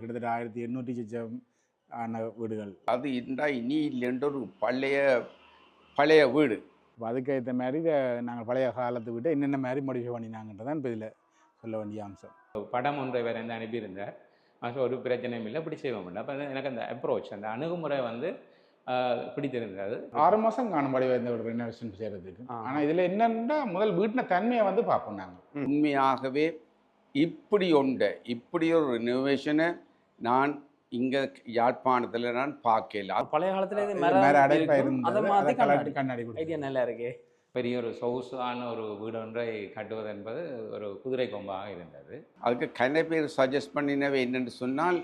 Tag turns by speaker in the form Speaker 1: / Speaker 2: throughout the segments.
Speaker 1: கிட்டத்தட்ட 1800 சிச்சம் ஆன வீடுகள்.
Speaker 2: அது இருந்தா இனி இல்லைன்ற ஒரு பழைய வீடு.
Speaker 1: அதுக்கேற்ற மாதிரி நாங்கள் பழைய காலத்து விட்டு என்னென்ன மாதிரி மாடிஃபை பண்ணினாங்கன்றதான் இப்போ இதில் சொல்ல வேண்டிய அம்சம்.
Speaker 3: படம் ஒன்றை வேறு வந்து அனுப்பியிருந்தார். ஒரு பிரச்சனையும் இல்லை, இப்படி செய்வோம். அப்போ எனக்கு அந்த அப்ரோச், அந்த அணுகுமுறை வந்து பிடித்திருந்தது.
Speaker 1: 6 மாதம் காணும் படி இந்த ஒரு ரெனோவேஷன் செய்கிறதுக்கு. ஆனால் இதில் என்னென்னா முதல் வீட்டின தன்மையை வந்து பார்ப்போம் நாங்கள்.
Speaker 2: உண்மையாகவே இப்படி ஒரு ரெனோவேஷனை நான் இங்கே யாழ்ப்பாணத்தில் நான் பார்க்கல.
Speaker 3: பழைய காலத்தில்
Speaker 1: அடைப்பாக இருந்தது, கண்ணாடி
Speaker 3: ஐடியா நல்லா இருக்கு. பெரிய ஒரு சொகுசான ஒரு வீடு ஒன்றை கட்டுவது என்பது ஒரு குதிரை கொம்பாக இருந்தது.
Speaker 2: அதுக்கு கன பேர் சஜஸ்ட் பண்ணினவை என்னென்னு சொன்னால்,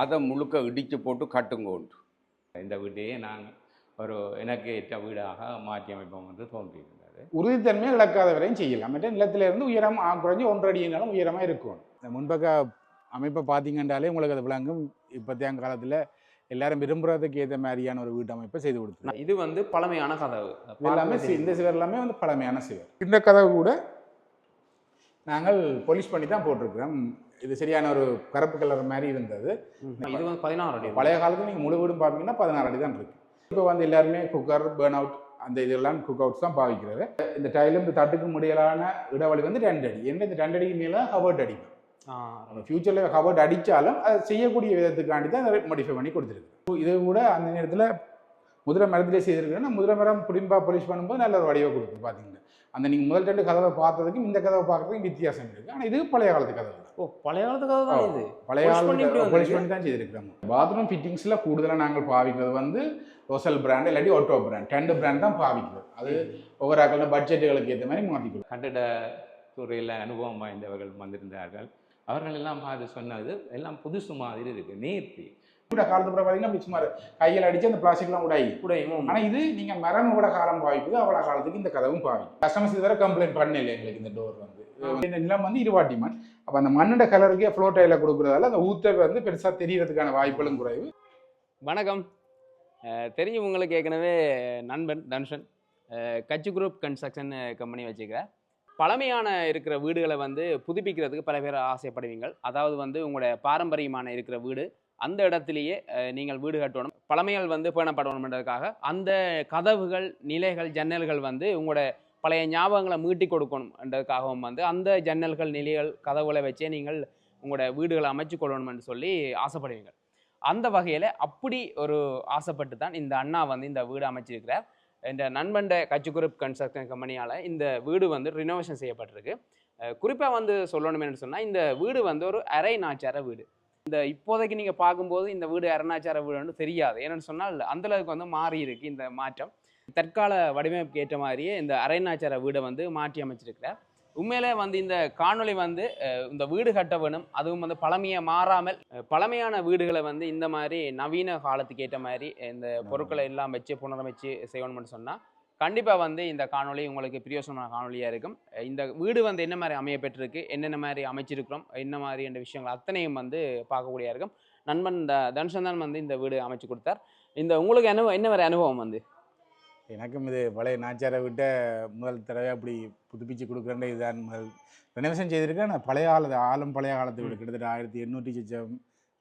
Speaker 2: அதை முழுக்க இடித்து போட்டு கட்டுங்கோண்டு.
Speaker 3: இந்த வீட்டையே நாங்கள் ஒரு எனக்கு ஏற்ற வீடாக மாற்றி அமைப்போம் என்று தோன்றியிருந்தது.
Speaker 1: உறுதித்தன்மையை இழக்காத வரையும் செய்யலாம். மற்ற நிலத்திலிருந்து உயரம் குறைஞ்சி 1.5 அடினாலும் உயரமாக இருக்கும். இந்த முன்பக்க அமைப்பை பார்த்தீங்கன்றாலே உங்களுக்கு அது விளங்கும். இப்போத்தைய காலத்தில் எல்லாரும் விரும்புறதுக்கு ஏற்ற மாதிரியான ஒரு வீட்டு அமைப்பை செய்து கொடுத்து.
Speaker 3: இது வந்து பழமையான கதவு
Speaker 1: எல்லாமே, இந்த சுவர் எல்லாமே வந்து பழமையான சுவர். இந்த கதவு கூட நாங்கள் பாலிஷ் பண்ணி தான் போட்டிருக்கிறோம். இது சரியான ஒரு கருப்பு கலர் மாதிரி இருந்தது.
Speaker 3: இது வந்து 16 அடி.
Speaker 1: பழைய காலத்தில் நீங்கள் முழு வீடும் பார்ப்பீங்கன்னா 16 அடி தான் இருக்கு. இப்போ வந்து எல்லாருமே குக்கர், பேர்ன் அவுட், அந்த இதெல்லாம் குக் அவுட்ஸ் தான் பாவிக்கிறது. இந்த டைலும் இந்த தட்டுக்கு முடியலான இடைவெளி வந்து 2 அடி. இந்த 2 அடிக்கு மேலே கவர்ட் அடிக்கும். ஃபியூச்சரில் கவர்ட் அடித்தாலும் அதை செய்யக்கூடிய விதத்துக்காண்டி தான் அதை மாடிஃபை பண்ணி கொடுத்துருக்கு. இது கூட அந்த நேரத்தில் முதிரை மரத்திலே செய்திருக்கேன்னா முதிரை மரம் புடிம்பாக பாலிஷ் பண்ணும்போது நல்ல ஒரு வடிவை கொடுக்குது. பார்த்தீங்கன்னா அந்த நீங்கள் முதல் 2 கதவை பார்த்ததுக்கும் இந்த கதவை பார்க்குறதுக்கும் வித்தியாசம் இருக்குது. ஆனால் இது பழைய காலத்து கதவு தான்.
Speaker 3: பழைய காலத்து கதவு தான். இது
Speaker 1: பழைய காலத்து பாலிஷ் பண்ணி தான் செய்திருக்கிறோம். பாத்ரூம் ஃபிட்டிங்ஸில் கூடுதலாக நாங்கள் பாவிக்கிறது வந்து ரோசல் பிராண்ட் இல்லாட்டி ஆட்டோ பிராண்ட், 2 பிராண்ட் தான் பாவிக்கிறது. அது ஒவ்வொரு ஆக்களோட பட்ஜெட்டுகளுக்கு ஏற்ற மாதிரி மாற்றிக்கணும்.
Speaker 3: கட்டிட துறையில் அனுபவம் வாய்ந்தவர்கள் வந்திருந்தார்கள். அவர்கள் எல்லாம் அது சொன்னது எல்லாம் புதுசு மாதிரி இருக்கு. நேர்த்தி
Speaker 1: கூட காலத்து கூட பார்த்தீங்கன்னா சுமார் கையில் அடித்து அந்த பிளாஸ்டிக்லாம் உடையும். ஆனால் இது நீங்கள் மரம் கூட காலம் பாவிக்குது, அவ்வளோ காலத்துக்கு இந்த கதவும் பாவிக்கும். கஸ்டமர்ஸ் இதுவரை கம்ப்ளைண்ட் பண்ணல எங்களுக்கு. இந்த டோர் வந்து இந்த நிலம் வந்து 20 மண். அப்போ அந்த மண்ணோட கலருக்கே ஃப்ளோ டைல கொடுக்குறதால அந்த ஊத்தல் வந்து பெருசாக தெரியறதுக்கான வாய்ப்புகளும் குறைவு.
Speaker 4: வணக்கம். தெரியும் உங்களுக்கு ஏற்கனவே நண்பன் தனுஷன் கட்சி குரூப் கன்ஸ்ட்ரக்ஷன் கம்பெனி வச்சுக்கிறேன். பழமையான இருக்கிற வீடுகளை வந்து புதுப்பிக்கிறதுக்கு பல பேர் ஆசைப்படுவீங்க. அதாவது வந்து உங்களுடைய பாரம்பரியமான இருக்கிற வீடு அந்த இடத்துலையே நீங்கள் வீடு கட்டணும், பழமைகள் வந்து பேணப்படணுன்றதுக்காக அந்த கதவுகள், நிலைகள், ஜன்னல்கள் வந்து உங்களோட பழைய ஞாபகங்களை மீட்டி கொடுக்கணுன்றதுக்காகவும் வந்து அந்த ஜன்னல்கள், நிலைகள், கதவுகளை வச்சே நீங்கள் உங்களோட வீடுகளை அமைச்சு கொள்ளணும்னு சொல்லி ஆசைப்படுவீங்க. அந்த வகையில் அப்படி ஒரு ஆசைப்பட்டு தான் இந்த அண்ணா வந்து இந்த வீடு அமைச்சிருக்கிறார். இந்த நண்பண்ட கட்சி குரூப் கன்ஸ்ட்ரக்ஷன் கம்பெனியால் இந்த வீடு வந்து ரினோவேஷன் செய்யப்பட்டிருக்கு. குறிப்பாக வந்து சொல்லணும்னு சொன்னால் இந்த வீடு வந்து ஒரு அரை நாச்சார வீடு. இந்த இப்போதைக்கு நீங்கள் பார்க்கும்போது இந்த வீடு அரைநாச்சார வீடுன்னு தெரியாது. ஏன்னு சொன்னால் அந்தளவுக்கு வந்து மாறி இருக்கு இந்த மாற்றம். தற்கால வடிவமைப்புக்கு ஏற்ற மாதிரியே இந்த அரைநாச்சார வீடை வந்து மாற்றி அமைச்சிருக்கிறார். உண்மையிலே வந்து இந்த காணொளி வந்து இந்த வீடு கட்ட வேணும், அதுவும் வந்து பழமையை மாறாமல் பழமையான வீடுகளை வந்து இந்த மாதிரி நவீன காலத்துக்கு ஏற்ற மாதிரி இந்த பொருட்களை எல்லாம் வச்சு புனரமைச்சு செய்யணும்னு சொன்னால் கண்டிப்பாக வந்து இந்த காணொளி உங்களுக்கு பிரியோசனமான காணொலியாக இருக்கும். இந்த வீடு வந்து என்ன மாதிரி அமையப்பட்டிருக்கு, என்னென்ன மாதிரி அமைச்சிருக்கிறோம், என்ன மாதிரி என்ற விஷயங்கள் அத்தனையும் வந்து பார்க்கக்கூடியா இருக்கும். நண்பன் தனுஷன் தான் வந்து இந்த வீடு அமைச்சு கொடுத்தார். இந்த உங்களுக்கு என்ன மாதிரி அனுபவம் வந்து?
Speaker 1: எனக்கும் இது பழைய நாச்சாரை விட்ட முதல் தடவை அப்படி புதுப்பிச்சு கொடுக்குறேன். இதுதான் முதல் ரெனோவேஷன் செய்திருக்கேன். நான் பழைய காலத்து வீடு கிட்டத்தட்ட 1800 சிச்சம்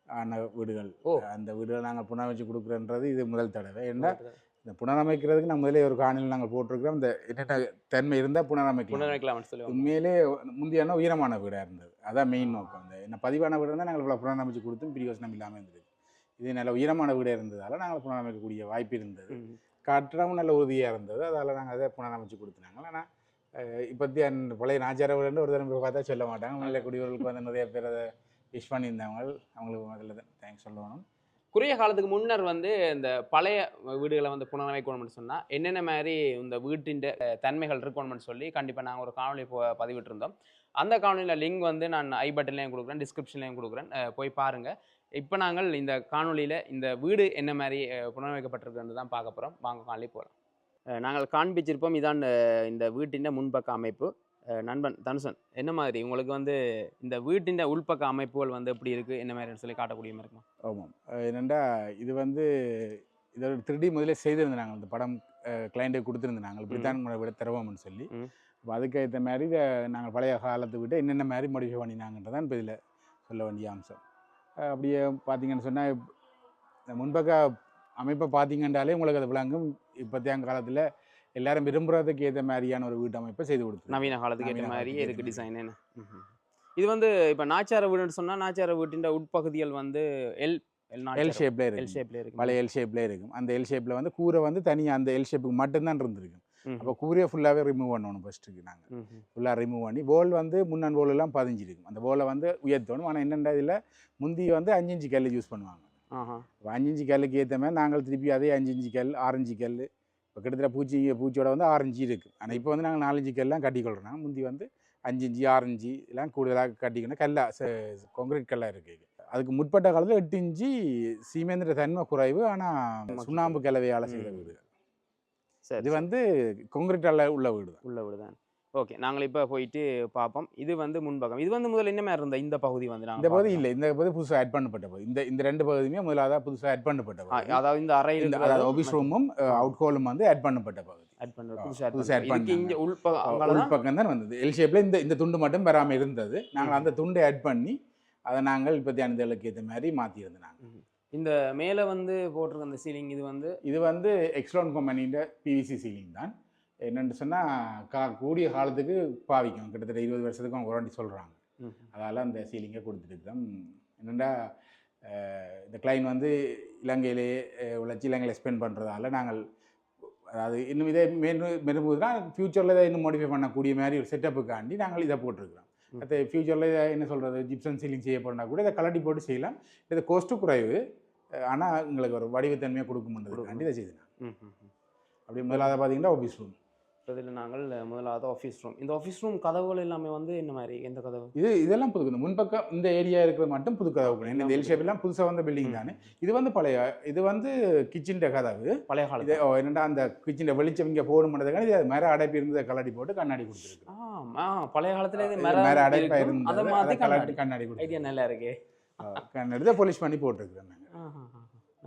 Speaker 1: ஆன வீடுகள். அந்த வீடுகளை நாங்கள் புனரமைச்சு கொடுக்குறேன்றது இது முதல் தடவை. ஏன்னா இந்த புனரமைக்கிறதுக்கு நம்ம முதலே ஒரு காணொலியில் நாங்கள் போட்டிருக்கிறோம். இந்த என்னென்ன தன்மை இருந்தால் புனரமைக்கலாம் சொல்லி உண்மையிலே முந்தியான உயரமான வீடாக இருந்தது. அதான் மெயின் நோக்கம். இந்த என்ன பதிவான வீடு இருந்தால் நாங்கள் இவ்வளோ புனரமைச்சு கொடுத்தும் பிரியோசனம் இல்லாமல் இருந்தது. இது நல்ல உயரமான வீடாக இருந்ததால் நாங்கள் புனரமைக்கக்கூடிய வாய்ப்பு இருந்தது. கட்டடமும் நல்ல உறுதியாக இருந்தது. அதால் நாங்கள் அதை புனரமைச்சு கொடுத்துனாங்க. ஆனால் இப்போத்தி அந்த பழைய நாச்சார வீடுன்னு ஒரு தடவை பார்த்தா சொல்ல மாட்டாங்க. நல்ல குடியவர்களுக்கு வந்து நிறைய பேர் அதை விஷ் பண்ணியிருந்தாங்க. அவங்களுக்கு அதில் தான் தேங்க்ஸ் சொல்லணும்.
Speaker 4: குறுகிய காலத்துக்கு முன்னர் வந்து இந்த பழைய வீடுகளை வந்து புனரமைக்கணும்னு சொன்னால் என்னென்ன மாதிரி இந்த வீட்டின் தன்மைகள் இருக்கணும்னு சொல்லி கண்டிப்பாக நாங்கள் ஒரு காணொலி பதிவிட்டிருந்தோம். அந்த காணொலியில் லிங்க் வந்து நான் ஐ பட்டன்லையும் கொடுக்குறேன், டிஸ்கிரிப்ஷன்லையும் கொடுக்குறேன், போய் பாருங்கள். இப்போ நாங்கள் இந்த காணொலியில் இந்த வீடு என்ன மாதிரி புனரமைக்கப்பட்டிருக்குன்னு தான் பார்க்க போகிறோம். வாங்க காணொலி போகலாம். நாங்கள் காண்பிச்சிருப்போம். இதான் இந்த வீட்டின் முன்பக்க அமைப்பு. நண்பன் தனுஷன், என்ன மாதிரி உங்களுக்கு வந்து இந்த வீட்டின் உள்பக்க அமைப்புகள் வந்து எப்படி இருக்குது, என்ன மாதிரி சொல்லி காட்டக்கூடிய மாதிரி இருக்குமா?
Speaker 1: ஆமாம். என்னென்னா இது வந்து இதோட 3D முதலே செய்திருந்தாங்க. இந்த படம் கிளைண்ட்டுக்கு கொடுத்துருந்தாங்க, இப்படித்தான் விட தருவோம்னு சொல்லி. இப்போ அதுக்கேற்ற மாதிரி நாங்கள் பழைய காலத்தை விட்டு என்னென்ன மாதிரி மாடிஃபை பண்ணினாங்கன்றதான் இப்போ இதில் சொல்ல வேண்டிய அம்சம். அப்படியே பார்த்தீங்கன்னு சொன்னால் இந்த முன்பக்க அமைப்பை பார்த்தீங்கன்றாலே உங்களுக்கு அது விளங்கும். இப்போத்தைய காலத்தில் எல்லாரும் விரும்புறதுக்கு ஏற்ற மாதிரியான ஒரு வீட்டமைப்பை செய்து கொடுத்து
Speaker 4: நவீன காலத்துக்கு ஏற்ற
Speaker 1: நவீன
Speaker 4: மாதிரியே
Speaker 1: காலத்துக்கு
Speaker 4: இருக்கு
Speaker 1: ஏத்த
Speaker 4: டிசைன் என்ன. இது வந்து இப்போ நாச்சார வீடுன்னு சொன்னா நாச்சார வீட்டின் உட்பகுதிகள் வந்து எல்
Speaker 1: எல் ஷேப்ல
Speaker 4: எல்
Speaker 1: இருக்கும்.
Speaker 4: ஷேப்ல இருக்கு.
Speaker 1: பழைய எல் ஷேப்ல இருக்கும். அந்த எல் ஷேப்ல வந்து கூரை வந்து தனியாக அந்த எல் ஷேப்புக்கு மட்டும்தான் இருந்திருக்கும்.
Speaker 4: ம்ஹும்.
Speaker 1: அப்போ கூரையை ஃபுல்லாகவே ரிமூவ் பண்ணணும் ஃபர்ஸ்ட்டுக்கு நாங்கள்.
Speaker 4: ம்ஹும்.
Speaker 1: ஃபுல்லாக ரிமூவ் பண்ணி போல் வந்து முன்னான் போல் எல்லாம் பதிஞ்சிருக்கும். அந்த போலை வந்து உயர்த்தணும். ஆனால் என்னென்ன இதில் முந்தி வந்து 5 இன்ச்சு கல் யூஸ் பண்ணுவாங்க.
Speaker 4: ஆஹா.
Speaker 1: இப்போ 5 இன்ச்சு கல்லுக்கு ஏற்ற மாதிரி நாங்கள் திருப்பி அதே 5 இன்ச்சு கல் 6 இன்ச்சு கல் இப்போ கிட்டத்தட்ட பூச்சியோட வந்து 6 இன்ச்சு இருக்குது. ஆனால் இப்போ வந்து நாங்கள் 4 இன்ச்சு கல்லாம் கட்டிக்கொள்கிறோம். முந்தி வந்து 5 இன்ச்சு 6 இன்ச்சு எல்லாம் கூடுதலாக கட்டிக்கணும். கல்லாக கான்கிரீட் கல்லாக இருக்குது. அதுக்கு முற்பட்ட காலத்தில் 8 இன்ச்சு சீமேந்திர தன்மை குறைவு. ஆனால் சுண்ணாம்பு கலவையால் செய்த வீடு.
Speaker 4: சரி
Speaker 1: இது வந்து கான்கிரீட்டால் உள்ள வீடு தான்.
Speaker 4: உள்ள வீடு தான். ஓகே, நாங்கள் இப்போ போயிட்டு பார்ப்போம். இது வந்து முன்பக்கம். இது வந்து முதல்ல என்ன மாதிரி இருந்த இந்த பகுதி வந்து
Speaker 1: இந்த
Speaker 4: நாங்கள்
Speaker 1: பகுதி இல்லை. இந்த பகுதி புதுசாக ஆட் பண்ணப்பட்ட பகுதி. இந்த 2 பகுதியுமே முதலாக புதுசாக ஆட் பண்ணப்பட்ட பகுதி.
Speaker 4: அதாவது இந்த அறை
Speaker 1: அதாவது ஆஃபீஸ் ரூமும் அவுட் ஹோலும் வந்து ஆட் பண்ணப்பட்ட பகுதி.
Speaker 4: ஆட் பண்ணுறது
Speaker 1: புதுசா
Speaker 4: புதுசாக
Speaker 1: add
Speaker 4: இதுக்கு இங்கே
Speaker 1: உள் பக்கம் தான் வந்தது. எல் ஷேப்ல இந்த துண்டு மட்டும் பெறாமல் இருந்தது. நாங்கள் அந்த துண்டை ஆட் பண்ணி அதை நாங்கள் இப்போத்தி அனுதலுக்கு ஏற்ற மாதிரி மாற்றியிருந்தோம். நாங்கள்
Speaker 4: இந்த மேலே வந்து போட்டிருக்க அந்த சீலிங்
Speaker 1: இது வந்து எக்ஸ்ட்ரான் கம்பெனியோட பிவிசி சீலிங் தான். என்னென்னு சொன்னால் கூடிய காலத்துக்கு பாவிக்கும். கிட்டத்தட்ட 20 வருஷத்துக்கு அவங்க வாரண்டி சொல்கிறாங்க. அதால் அந்த சீலிங்கை கொடுத்துருக்கோம். என்னென்னா இந்த கிளைண்ட் வந்து இலங்கையிலேயே உழைச்சி இலங்கையில் ஸ்பெண்ட் பண்ணுறதால நாங்கள் அதாவது இன்னும் இதே மெரும்புதுனா ஃப்யூச்சரில் இதை இன்னும் மாடிஃபை பண்ணக்கூடிய மாதிரி ஒரு செட்டப்புக்காண்டி நாங்கள் இதை போட்டிருக்கிறோம். அது ஃப்யூச்சரில் இதை என்ன சொல்கிறது ஜிப்சன் சீலிங் செய்ய போனால் கூட இதை கலட்டி போட்டு செய்யலாம். இது கோஸ்ட்டு குறைவு. ஆனால் எங்களுக்கு ஒரு வடிவத்தன்மையை கொடுக்கும்ன்றதுக்காண்டி இதை செய்தேன். அப்படி முதலாவது பார்த்தீங்கன்னா ஆஃபீஸ் ரூம்.
Speaker 4: இதில் நாங்கள் முதலாவது ஆஃபீஸ் ரூம். இந்த ஆஃபீஸ் ரூம் கதவுகள் எல்லாமே வந்து என்ன மாதிரி எந்த கதவு?
Speaker 1: இதெல்லாம் புது. இந்த முன்பக்கம் இந்த ஏரியா இருக்கிறது மட்டும் புது கதவு. இந்த எல் ஷேப்லாம் புதுசாக வந்த பில்டிங் தானே. இது வந்து பழைய இது வந்து கிச்சன் கதவு.
Speaker 4: பழைய காலம்.
Speaker 1: இது என்னடா அந்த கிச்சன் வெளிச்சம் இங்கே போகணுன்றதுக்கான இது மேலே அடைப்பு இருந்ததை கலட்டி போட்டு கண்ணாடி கொடுத்துருக்கு.
Speaker 4: பழைய காலத்தில் இது
Speaker 1: மேலே அடைப்பாக
Speaker 4: அதை
Speaker 1: இருந்தது
Speaker 4: மாற்றி
Speaker 1: கலட்டி கண்ணாடி கொடுத்து
Speaker 4: ஐடியா நல்லா இருக்கு.
Speaker 1: கண்ணாடி தான் பாலிஷ் பண்ணி போட்டிருக்கிறோம் நாங்கள்.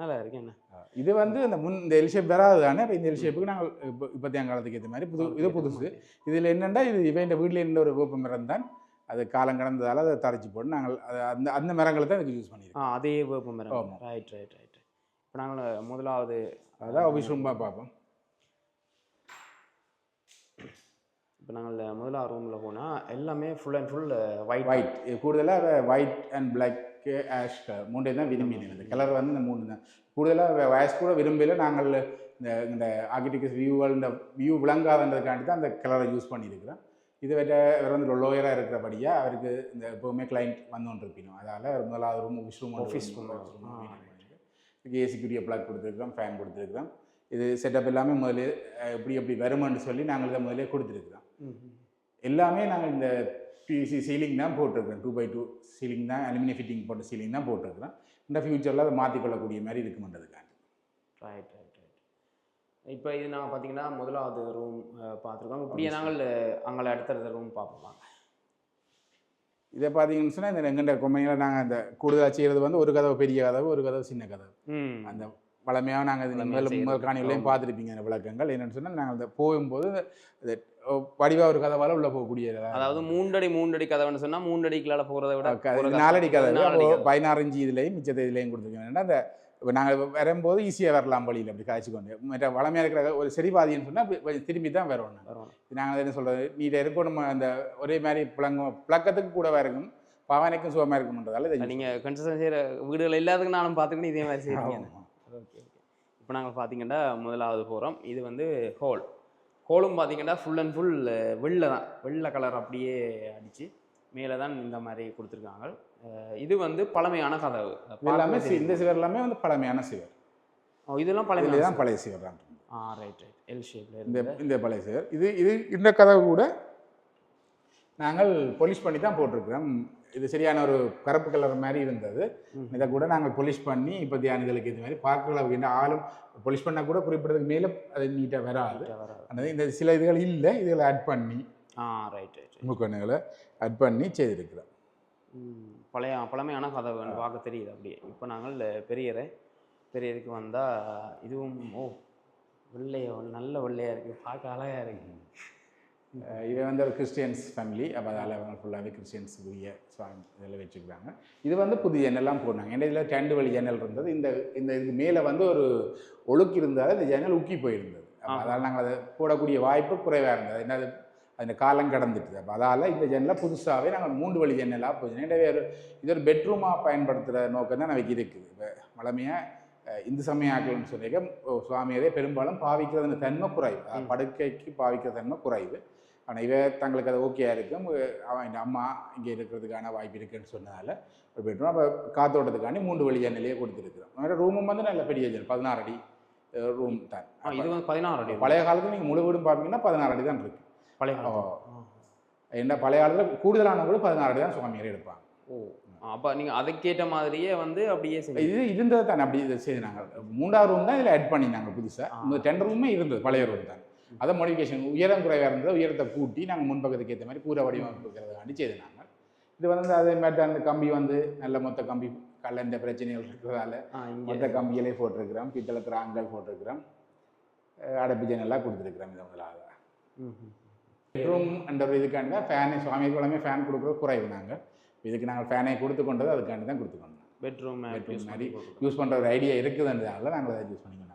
Speaker 4: நல்லா இருக்கு. என்ன
Speaker 1: இது வந்து இந்த எல் ஷேப் வராது தானே. இப்போ இந்த எல் ஷேப்புக்கு நாங்கள் இப்போத்தைய காலத்துக்கு ஏற்ற மாதிரி இது புதுசு. இதில் என்னென்னா இது இவன் வீட்டில் இருந்த ஒரு வேப்ப மரம் தான். அது காலம் கடந்ததால் அதை தரைச்சி போட்டு நாங்கள் அந்த அந்த மரங்களை தான் இதுக்கு யூஸ் பண்ணியிருக்கோம்.
Speaker 4: அதே வேப்ப மரம். ரைட். இப்போ நாங்கள் முதலாவது
Speaker 1: அதான் ஆஃபீஸ் ரூமாக பார்ப்போம்.
Speaker 4: இப்போ நாங்கள் முதலாவது ரூமில் போனால் எல்லாமே ஃபுல் அண்ட் ஃபுல் ஒயிட்.
Speaker 1: கூடுதலாக ஒயிட் அண்ட் பிளாக் ஆஷ் மூன்றே தான் விரும்பினேன். இந்த கலர் வந்து இந்த 3 தான். கூடுதலாக வயசு கூட விரும்பல. நாங்கள் இந்த ஆர்கிடெக்சர் வியூவல் இந்த வியூ விளங்காதுன்றதுக்காண்டி தான் அந்த கலரை யூஸ் பண்ணியிருக்கிறோம். இது வேறு வந்து லோயராக இருக்கிறபடியாக அவருக்கு இந்த எப்போவுமே கிளைண்ட் வந்து இருப்பினோம். அதால் முதலாவது ரூம் ஆஃபீஸ் ரூம் ஏசிக்குரிய பிளக் கொடுத்துருக்குறோம், ஃபேன் கொடுத்துருக்குறோம். இது செட்டப் எல்லாமே முதல்ல எப்படி வருமானு சொல்லி நாங்கள் இதை முதலே கொடுத்துருக்குறோம். எல்லாமே நாங்கள் இந்த பிவிசி சீலிங் தான் போட்டிருக்கிறோம். 2x2 சீலிங் தான், அலுமினியம் ஃபிட்டிங் போட்ட சீலிங் தான் போட்டிருக்கிறோம். இந்த ஃபியூச்சரில் அதை மாற்றிக்கொள்ளக்கூடிய மாதிரி இருக்குமென்றதுக்காண்டி.
Speaker 4: ரைட். இப்போ இது நாங்கள் பார்த்தீங்கன்னா முதலாவது ரூம் பார்த்துருக்கோம். இப்படியே நாங்கள் அங்கே அடுத்தடுத்த ரூம் பார்ப்போம்.
Speaker 1: இதை பார்த்தீங்கன்னு சொன்னால் இந்த எங்கள்கிட்ட கம்பெனியில் நாங்கள் அந்த கூடுதலாக செய்கிறது வந்து ஒரு கதவு பெரிய கதவு, ஒரு கதவு சின்ன கதவு. அந்த பழமையாக நாங்கள் முதல் காணிகளையும் பார்த்துருப்பீங்க. அந்த விளக்கங்கள் என்னென்னு சொன்னால் நாங்கள் அந்த போகும்போது வடிவாக ஒரு கதவால் உள்ளே போகக்கூடிய,
Speaker 4: அதாவது 3 அடி கதவுன்னு சொன்னால் 3 அடிக்குள்ளால போகிறத விட
Speaker 1: 4 அடி கதவு 16 இன்ச்சு இதுலேயும் மிச்சத்தை இதுலேயும் கொடுத்துருக்கோம். ஏன்னா அந்த இப்போ நாங்கள் வரும்போது ஈஸியாக வரலாம் வழியில் அப்படி காய்ச்சிக்கொண்டு. மற்ற வளமையாக இருக்கிற ஒரு சரிபாதின்னு சொன்னால் திரும்பி தான் வரணும். நாங்கள் என்ன சொல்கிறது நீட்டாக இருக்கணும். அந்த ஒரே மாதிரி பிளக்கத்துக்கு கூட இருக்கும், பாவனைக்கும் சுகமாக இருக்கும்ன்றதால இதை
Speaker 4: நீங்கள் கன்ஸ்ட்ரக்ஷன் செய்கிற வீடுகள் எல்லாத்துக்கும் நானும் பார்த்துக்கிட்டு இதே மாதிரி செய்வீங்க. ஓகே. இப்போ நாங்கள் பார்த்தீங்கன்னா முதலாவது போகிறோம். இது வந்து ஹோலும் பார்த்தீங்கன்னா ஃபுல் அண்ட் ஃபுல் வெள்ளை கலர் அப்படியே அடித்து மேலே தான் இந்த மாதிரி கொடுத்துருக்காங்க. இது வந்து பழமையான கதவு.
Speaker 1: எல்லாமே இந்த சிவர் எல்லாமே வந்து பழமையான சிவர்.
Speaker 4: இதெல்லாம் பழைய
Speaker 1: தான் பழைய சிவர் தான்.
Speaker 4: ரைட். எல் ஷேப்பில்
Speaker 1: இந்த பழைய சிவர். இது இந்த கதவு கூட நாங்கள் பொலிஷ் பண்ணி தான் போட்டிருக்கிறோம். இது சரியான ஒரு கருப்பு கலர் மாதிரி இருந்தது. இதை கூட நாங்கள் பொலிஷ் பண்ணி இப்போ தியானிகளுக்கு இது மாதிரி பார்க்கலாம். என்ன ஆளும் பொலிஷ் பண்ணால் கூட குறிப்பிட்டதுக்கு மேலே அது நீட்டாக வராது. ஆனால் இந்த சில இதுகள் இல்லை, இதுகளை ஆட் பண்ணி
Speaker 4: ரைட்
Speaker 1: முக்கண்ணுகளை ஆட் பண்ணி செய்திருக்கிறோம்.
Speaker 4: பழமையான கதவு பார்க்க தெரியுது அப்படியே. இப்போ நாங்கள் பெரியருக்கு வந்தால் இதுவும் வெள்ளையோ நல்ல வெள்ளையாக இருக்குது, பார்க்க அழகாக இருக்குது.
Speaker 1: இவன் வந்து ஒரு கிறிஸ்டியன்ஸ் ஃபேமிலி. அப்போ அதால் அவங்க ஃபுல்லாகவே கிறிஸ்டியன்ஸுக்குரிய இதில் வச்சுக்கிறாங்க. இது வந்து புது ஜன்னல்லாம் போட்டாங்க. ஏன்னா இதில் 2 வழி ஜன்னல் இருந்தது. இந்த இதுக்கு மேலே வந்து ஒரு ஒழுக்கு இருந்தால் இந்த ஜன்னல் உக்கி போயிருந்தது. அப்போ அதால் நாங்கள் அதை போடக்கூடிய வாய்ப்பு குறைவாக இருந்தது. என்ன அந்த காலம் கடந்துட்டுது. அப்போ அதால் இந்த ஜன்னலை புதுசாகவே நாங்கள் 3 வழி ஜன்னலாக போச்சு. ஏன்னா இது ஒரு பெட்ரூமாக பயன்படுத்துகிற நோக்கம் தான் நமக்கு இருக்குது. இப்போ வளமையாக இந்து சமயாக்கள்னு சொல்லிக்க சுவாமியதே பெரும்பாலும் பாவிக்கிறது தன்மை குறைவு, படுக்கைக்கு பாவிக்கிற தன்மை குறைவு. ஆனால் தங்களுக்கு அது ஓகேயா இருக்கும். அவன் அம்மா இங்கே இருக்கிறதுக்கான வாய்ப்பு இருக்குன்னு சொன்னதால் ஒரு பெட்ரூம். அப்போ காத்தோட்டத்துக்காண்டி 3 வழி ஜன்னலையே கொடுத்துருக்குறோம். வேறு ரூமும் வந்து நல்ல பெரிய ஜன்னல் 16 அடி ரூம் தான்.
Speaker 4: இது வந்து 16 அடி.
Speaker 1: பழைய காலத்தில் நீங்கள் முழு வீடும் பார்ப்பீங்கன்னா 16 அடி தான் இருக்குது.
Speaker 4: பழைய
Speaker 1: என்ன பழைய காலத்தில் கூடுதலான கூட 16 அடி தான் சுவாமியரை எடுப்பாங்க.
Speaker 4: ஓ, அப்போ நீங்கள் அதுக்கேற்ற மாதிரியே வந்து அப்படியே
Speaker 1: இது இருந்தது தானே. அப்படி இதை செய்து நாங்கள் 3வது ரூம் தான் இதில் ஆட் பண்ணினாங்க புதுசாக. 2 ரூமே இருந்தது, பழைய ரூம் தான். அதை மாடிஃபிகேஷன் உயரம் குறைவாக இருந்தது, உயரத்தை கூட்டி நாங்கள் முன்பக்கத்துக்கு ஏற்ற மாதிரி கூரை வடிவமைப்புக்கிறதுக்காண்டி செய்தினாங்க. இது வந்து அதே மாதிரி அந்த கம்பி வந்து நல்ல மொத்த கம்பி கல்லண்ட பிரச்சனைகள் இருக்கிறதால மொத்த கம்பிகளே போட்டிருக்கிறோம். பித்தளை திராங்கள் போட்டிருக்கிறோம். அடைப்பு ஜன்னலாக கொடுத்துருக்குறோம். இதை முதலாக பெட்ரூம் என்ற இதுக்காண்டி தான் ஃபேனு சுவாமிக்கு எல்லாமே ஃபேன் கொடுக்குறது குறைவு. நாங்கள் இதுக்கு நாங்கள் ஃபேனை கொடுத்து கொண்டது அதுக்காண்டி தான் கொடுத்து கொண்டோம்.
Speaker 4: பெட்ரூம்
Speaker 1: மாதிரி யூஸ் பண்ணுற ஒரு ஐடியா இருக்குதுன்றதால நாங்கள் அதை யூஸ் பண்ணிக்கணும்.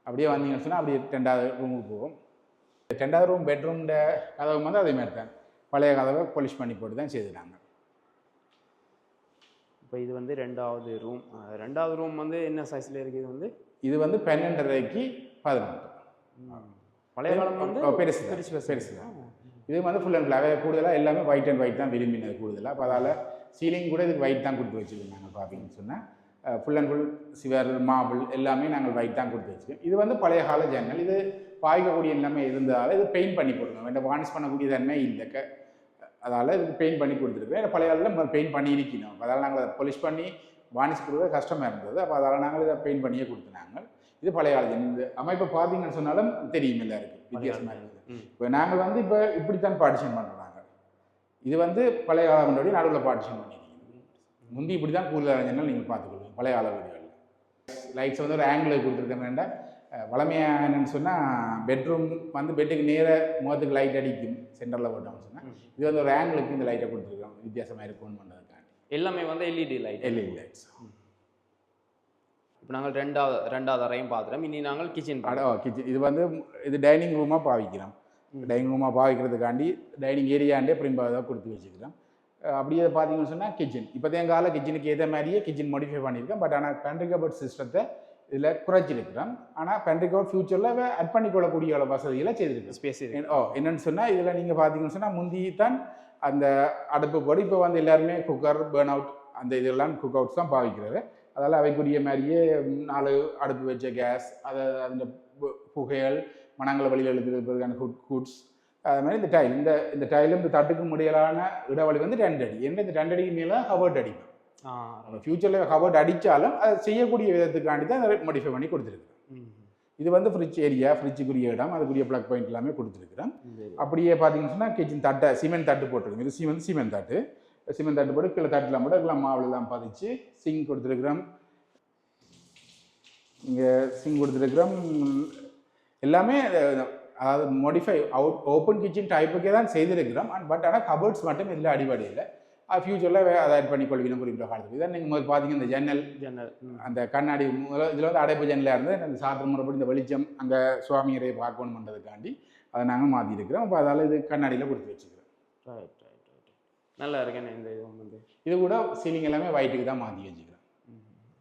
Speaker 1: அப்படியே வந்தீங்கன்னு சொன்னால் அப்படியே 2வது ரூமுக்கு போவோம். 2வது ரூம் பெட்ரூம்ட கதவு வந்து அதே மாதிரி தான் பழைய கதவை பாலிஷ் பண்ணி போட்டு தான் செய்துனாங்க.
Speaker 4: இப்போ இது வந்து 2வது ரூம். 2வது ரூம் வந்து என்ன சைஸில் இருக்குது?
Speaker 1: இது வந்து 12.5க்கு 14.
Speaker 4: பழைய காலம் வந்து
Speaker 1: பெருசு தான். இது வந்து ஃபுல் அண்ட் ஃபுல்லாகவே கூடுதலாக எல்லாமே ஒயிட் அண்ட் ஒயிட் தான் விரும்பினது கூடுதலாக. அப்போ அதால் சீலிங் கூட இதுக்கு ஒயிட் தான் கொடுத்து வச்சுருக்கோம். பார்ப்பீங்கன்னு சொன்னால் ஃபுல் அண்ட் ஃபுல் சிவர் மார்பிள் எல்லாமே நாங்கள் ஒயிட் தான் கொடுத்து வச்சுருக்கோம். இது வந்து பழைய கால ஜன்னல். இது பாய்க்கக்கூடிய எல்லாமே இருந்ததால் இது பெயிண்ட் பண்ணி போட்டுருக்கோம். வேண்டாம் வார்னிஷ் பண்ணக்கூடிய தன்மை இல்லை. அதால் இதுக்கு பெயிண்ட் பண்ணி கொடுத்துருக்கோம். பழைய காலத்தில் பெயிண்ட் பண்ணி இருக்கணும். அதால் நாங்கள் அதை பொலிஷ் பண்ணி வார்னிஷ் கொடுக்க கஷ்டமாக இருந்தது. அப்போ அதால் நாங்கள் இதை பெயிண்ட் பண்ணியே கொடுத்துனாங்க. இது பழைய கால ஜன்னல். இந்த அமைப்பை பார்த்தீங்கன்னு சொன்னாலும் தெரியும் எல்லாருக்கும் வித்தியாசமாக இருக்குது. இப்போ நாங்கள் வந்து இப்போ இப்படித்தான் பார்ட்டிஷன் பண்ணுறாங்க. இது வந்து பழைய கால முன்னாடி நடுவில் பார்ட்டிஷன் பண்ணியிருக்கீங்க. முந்தி இப்படி தான் கூடுதலான ஜன்னல் நீங்கள் பார்த்துக்கொள்வீங்க பழைய கால வீடுகளில். லைட்ஸ் வந்து ஒரு ஆங்கிள் கொடுத்துருக்கேன்டா. வளமையாக என்னென்னு சொன்னால் பெட்ரூம் வந்து பெட்டுக்கு நேர முகத்துக்கு லைட் அடிக்கும் சென்டரில் போட்டோம்னு சொன்னால் இது வந்து ஒரு ஆங்கிளுக்கு இந்த லைட்டை கொடுத்துருக்கோம். வித்தியாசமாக இருக்கும்னு பண்ணுறதுக்காண்டி
Speaker 4: எல்லாமே வந்து எல்இடி லைட்ஸ். இப்போ நாங்கள் 2வது அறையும் பார்த்துட்டோம். இனி நாங்கள் கிச்சன்.
Speaker 1: இது வந்து இது டைனிங் ரூமாக பாவிக்கிறோம். டைனிங் ரூமாக பாவிக்கிறதுக்காண்டி டைனிங் ஏரியாண்டே பிரிம்பாக கொடுத்து வச்சுக்கிறோம். அப்படியே பார்த்தீங்கன்னு சொன்னால் கிச்சன் இப்போ எங்கால கிச்சனுக்கு ஏற்ற மாதிரியே கிச்சன் மாடிஃபை பண்ணியிருக்கோம். பட் ஆனால் பேண்ட்ரி கபோர்ட் சிஸ்டத்தை இதில் குறைச்சிருக்கிறோம். ஆனால் பேண்ட்ரி கபோர்ட் ஃபியூச்சரில் ஆட் பண்ணிக்கொள்ளக்கூடிய வசதிகளை செய்திருக்கோம்.
Speaker 4: ஸ்பேஸ்
Speaker 1: என்னென்னு சொன்னால் இதில் நீங்கள் பார்த்தீங்கன்னு சொன்னால் முந்தி தான் அந்த அடுப்பு போடு. இப்போ வந்து எல்லாருமே குக்கர் பேர்ன் அவுட் அந்த இதெல்லாம் குக் அவுட்ஸ் தான் பாவிக்கிறது. அதால் அவைக்குரிய மாதிரியே 4 அடுப்பு வச்ச கேஸ், அதை அந்த புகைகள் மணங்களை வழியில் எழுதுறதுக்கான ஹுட்ஸ், அது மாதிரி இந்த டைல் இந்த டைலும் இந்த தட்டுக்கு முடியலான இடவழி வந்து 2 அடி. என்ன இந்த 2 அடிக்கு மேலே ஹவர்ட் அடிக்கும். ஃபியூச்சரில் ஹவர்ட் அடித்தாலும் அதை செய்யக்கூடிய விதத்துக்காண்டி தான் அதை மாடிஃபை பண்ணி கொடுத்துருக்கு. இது வந்து ஃப்ரிட்ஜ் ஏரியா, ஃப்ரிட்ஜுக்குரிய இடம், அதுக்குரிய ப்ளக் பாயிண்ட் எல்லாமே கொடுத்துருக்குறேன். அப்படியே பார்த்தீங்கன்னு சொன்னால் கிச்சன் தட்டை சிமெண்ட் தட்டு போட்டிருக்கோம். இது சிமெண்ட் தட்டு போட்டு கீழே தட்டுலாம் போட்டு எல்லாம் மாவுலாம் பதிச்சு சிங்க் கொடுத்துருக்குறோம். இங்கே சிங்க் கொடுத்துருக்குறோம். எல்லாமே அதாவது மாடிஃபை ஓப்பன் கிச்சன் டைப்புக்கே தான் செய்திருக்கிறோம். பட் ஆனால் கபோர்ட்ஸ் மட்டும் இதில் அடிப்படையில் ஃபியூச்சரில் அதை ஆட் பண்ணி கொள்வீங்க குறிப்பிட்ட காலத்துக்கு. இதான் நீங்கள் முதல் பார்த்தீங்க இந்த ஜன்னல் அந்த கண்ணாடி இதில் வந்து அடைப்பு ஜன்னலாக இருந்து அந்த சாத்திர முறைப்படி இந்த வெளிச்சம் அங்கே சுவாமியரை பார்க்கணும் பண்ணுறதுக்காண்டி அதை நாங்கள் மாற்றிருக்கிறோம். அப்போ அதால் இது கண்ணாடியில் கொடுத்து வச்சுக்கிறோம்.
Speaker 4: ரைட் நல்லா இருக்கேன். இந்த இது வந்து
Speaker 1: இது கூட சீலிங் எல்லாமே ஒயிட்டுக்கு தான் மாற்றி வச்சுக்கிறோம்.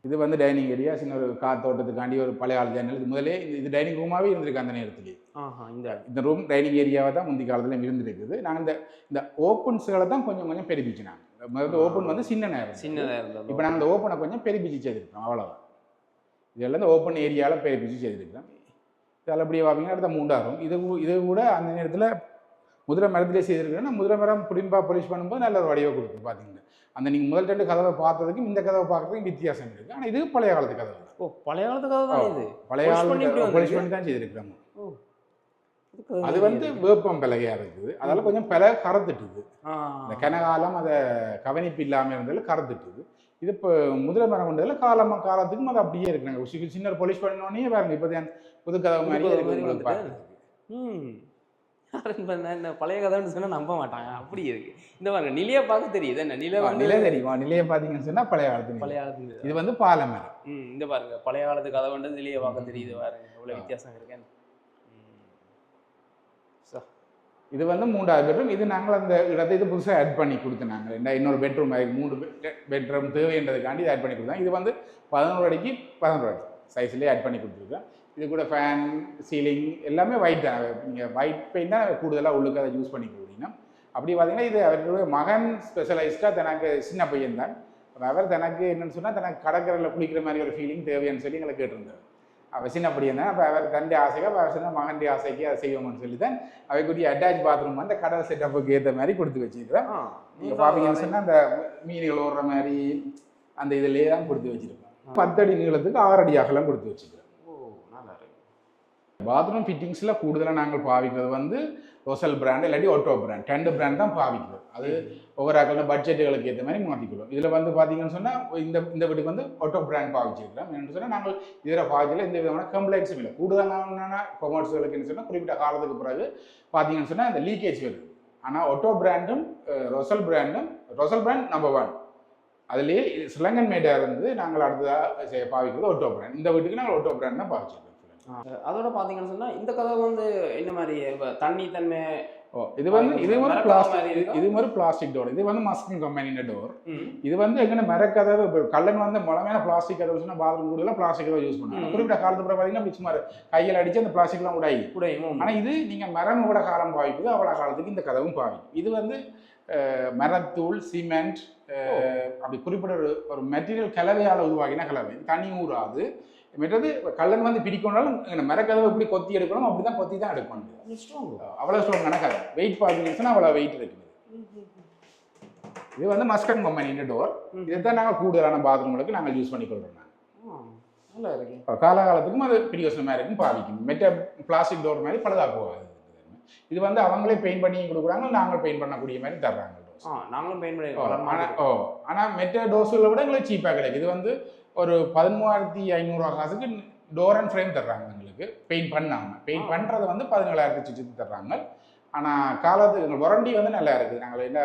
Speaker 1: இது வந்து டைனிங் ஏரியா, சின்ன ஒரு காத்தோட்டத்துக்காண்டி ஒரு பழைய கால ஜன்னல். இது முதலே இது டைனிங் ரூமாகவே இருந்திருக்கு அந்த நேரத்துலேயே. இந்த ரூம் டைனிங் ஏரியாவை தான் முந்தி காலத்தில் இருந்துருக்குது. நாங்கள் இந்த ஓப்பன்ஸ்களை தான் கொஞ்சம் பெருப்பிச்சுனாங்க. முதல்ல ஓப்பன் வந்து சின்னதாக இருந்தது. இப்போ நாங்கள் இந்த ஓப்பனை கொஞ்சம் பெருப்பிச்சு செய்திருக்கிறோம். அவ்வளோதான். இதெல்லாம் இந்த ஓப்பன் ஏரியாவில் பெருப்பிச்சு செய்திருக்கிறோம். இதில் அப்படியே பார்ப்பீங்கன்னா அடுத்த 3வது ரூம். இது கூட அந்த நேரத்தில் முதல மரத்திலே செய்திருக்கிறேன்னா முதல மரம் புடிம்பா பொலிஷ் பண்ணும்போது நல்ல ஒரு வடிவை கொடுக்கும். பார்த்தீங்கன்னா அந்த நீங்கள் முதல் 2 கதவை பார்த்ததுக்கும் இந்த கதவை பார்க்குறதுக்கும் வித்தியாசம் இருக்குது. ஆனால் இது பழைய காலத்து கதவு தான்.
Speaker 4: பழைய காலத்து கதவு தான். இது
Speaker 1: பழைய காலத்து பொலிஷ் பண்ணி தான் செய்திருக்கிறோம். அது வந்து வேப்பம் பலகையாக இருக்குது. அதெல்லாம் கொஞ்சம் பலகை கறந்துட்டுது. இந்த கனகாலம் அதை கவனிப்பு இல்லாமல் இருந்ததில் கறந்துட்டுது. இது இப்போ முதல மரம் கொண்டதில் காலத்துக்கும் அது அப்படியே இருக்குங்க. சின்ன பொலிஷ் பண்ணோடனே பாருங்க இப்போ தான் புது கதவு மாதிரி பார்க்குறதுக்கு.
Speaker 4: என்ன பழைய கதைன்னு சொன்னா நம்ப மாட்டாங்க, அப்படி இருக்கு. இந்த பாருங்க நிலைய பார்க்க தெரியுது என்ன நிலை வந்து
Speaker 1: நிலை தெரியுமா? நிலையை பார்த்தீங்கன்னு சொன்னா பழைய காலத்து நிலை.
Speaker 4: பழைய காலத்து
Speaker 1: இது வந்து பாலமரம்.
Speaker 4: இந்த பாருங்க பழைய காலத்து கதை வந்து நிலைய பார்க்க தெரியுது பாருங்க, இவ்வளவு வித்தியாசம் இருக்கேன்.
Speaker 1: இது வந்து 3வது பெட்ரூம். இது நாங்கள் அந்த இடத்தை இது புதுசாக ஆட் பண்ணி கொடுத்தோம். இன்னொரு பெட்ரூம் 3 பெட்ரூம் தேவைன்றதுக்காண்டி ஆட் பண்ணி கொடுத்தோம். இது வந்து 11 அடிக்கு 11 அடி சைஸ்லேயே ஆட் பண்ணி கொடுத்துருக்கோம். இது கூட ஃபேன் சீலிங் எல்லாமே ஒயிட் தான். நீங்கள் ஒயிட் பெயிண்ட் தான் கூடுதலாக உள்ளுக்கு அதை யூஸ் பண்ணி கொடுத்தீங்கன்னா. அப்படி பார்த்தீங்கன்னா இது அவருடைய மகன் ஸ்பெஷலைஸ்டாக தனக்கு சின்ன பையன் தான். அவர் தனக்கு என்னென்னு சொன்னால் தனக்கு கடற்கரையில் குளிக்கிற மாதிரி ஒரு ஃபீலிங் தேவைன்னு சொல்லி எங்களை கேட்டிருந்தார். அவள் சின்ன பையன் தான். அப்போ அவர் தந்தை ஆசைக்கு அவர் சொன்ன மகன் ஆசைக்கு அதை செய்வோம்னு சொல்லி தான் அவைக்குரிய அட்டாச் பாத்ரூம் அந்த கடல் செட்டப்புக்கு ஏற்ற மாதிரி கொடுத்து வச்சுருக்கிறேன். நீங்கள் பார்ப்பீங்கன்னு சொன்னால் அந்த மீன்கள் ஓடுற மாதிரி அந்த இதிலே தான் கொடுத்து வச்சுருக்கோம். 10 அடி நீளத்துக்கு 6 அடி அகலம் கொடுத்து வச்சுக்கிறோம். பாத்ரூம் ஃபிட்டிங்ஸில் கூடுதலாக நாங்கள் பாவிக்கிறது வந்து ரோசல் பிராண்ட் இல்லாட்டி ஆட்டோ பிராண்ட் 2 பிராண்ட் தான் பாவிக்கிறது. அது ஒவ்வொரு ஆக்களோட பட்ஜெட்டுகளுக்கு ஏற்ற மாதிரி மாற்றிக்கொள்ளும். இதில் வந்து பார்த்தீங்கன்னு சொன்னால் இந்த வீட்டுக்கு வந்து ஆட்டோ பிராண்ட் பாவிச்சிருக்கிறோம். என்னென்னு சொன்னால் நாங்கள் இதில் பாவிச்சில் எந்த விதமான கம்ப்ளைண்ட்ஸும் இல்லை. கூடுதலான கொமர்ஷியலுக்குன்னு சொன்னால் குறிப்பிட்ட காலத்துக்கு பிறகு பார்த்தீங்கன்னு சொன்னால் இந்த லீக்கேஜ் வருது. ஆனால் ஆட்டோ பிராண்டும் ரோசல் பிராண்ட் நம்பர் 1. அதுலேயே ஸ்ரீலங்கன் மேடாக இருந்து நாங்கள் அடுத்ததாக பாவிக்கிறது ஆட்டோ பிராண்ட். இந்த வீட்டுக்கு நாங்கள் ஆட்டோ பிராண்ட் தான் பாவிச்சிருக்கோம்.
Speaker 4: அதோட பார்த்தீங்கன்னு சொன்னால் இந்த கதை வந்து என்ன மாதிரி தண்ணி தன்மை
Speaker 1: இது வந்து இது ஒரு பிளாஸ்டிக் டோர். இது வந்து மஸ்கின் கம்பெனியோட டோர். இது வந்து எங்கன்னா மரக்கதவு கல்லன் வந்து முழமையான பிளாஸ்டிக் கதவு சொன்னால் பாத்ரூம் கூட பிளாஸ்டிக் கதவு யூஸ் பண்ணுவாங்க. குறிப்பிட்ட காலத்துக்கு பார்த்தீங்கன்னா சும்மா கையில் அடிச்சு அந்த பிளாஸ்டிக்லாம் உடையும். ஆனால் இது நீங்கள் மரம் கூட காலம் பாவிக்குது அவ்வளோ காலத்துக்கு இந்த கதவும் பாவிக்கும். இது வந்து மரத்தூள் சிமெண்ட் அப்படி குறிப்பிட்ட ஒரு மெட்டீரியல் கலவையால் உருவாக்கின கலவை. தனி ஊறாது. மற்றது கல்லன் வந்து பிடிக்கணும்னாலும் மரக்கதவை எப்படி கொத்தி எடுக்கணும் அப்படி தான் கொத்தி தான் எடுக்கணும். அவ்வளோ ஸ்ட்ராங்கான கதை. வெயிட் பார்த்தீங்கன்னா அவ்வளோ வெயிட் இருக்குது. இது வந்து மஸ்கன் கம்பெனியோட டோர். இதுதான் நாங்கள் கூடுதலான பாத்ரூம்களுக்கு நாங்கள் யூஸ் பண்ணிக்கொள்கிறோம். காலகாலத்துக்கும் அது பிரியோசனமாக இருக்கும், பாவிக்கும். மெட்ட பிளாஸ்டிக் டோர் மாதிரி பழுதாக போகாது. இது வந்து அவங்களே பெயிண்ட் பண்ணி கொடுக்குறாங்க, நாங்கள் பெயிண்ட் பண்ணக்கூடிய மாதிரி தர்றாங்க.
Speaker 4: நாங்களும் பெயிண்ட் பண்ணி
Speaker 1: ஆனால் மெட்ட டோர்ஸுகளை விட எங்களுக்கு சீப்பாக கிடைக்கும். இது வந்து ஒரு 13,500 காசுக்கு டோர் அண்ட் ஃப்ரேம் தர்றாங்க எங்களுக்கு. பெயிண்ட் பண்ணாமல் பெயிண்ட் பண்ணுறது வந்து 17,000 சுற்றி தர்றாங்க. ஆனால் காலத்துக்கு எங்கள் வாரண்டி வந்து நல்லா இருக்குது. நாங்கள் என்ன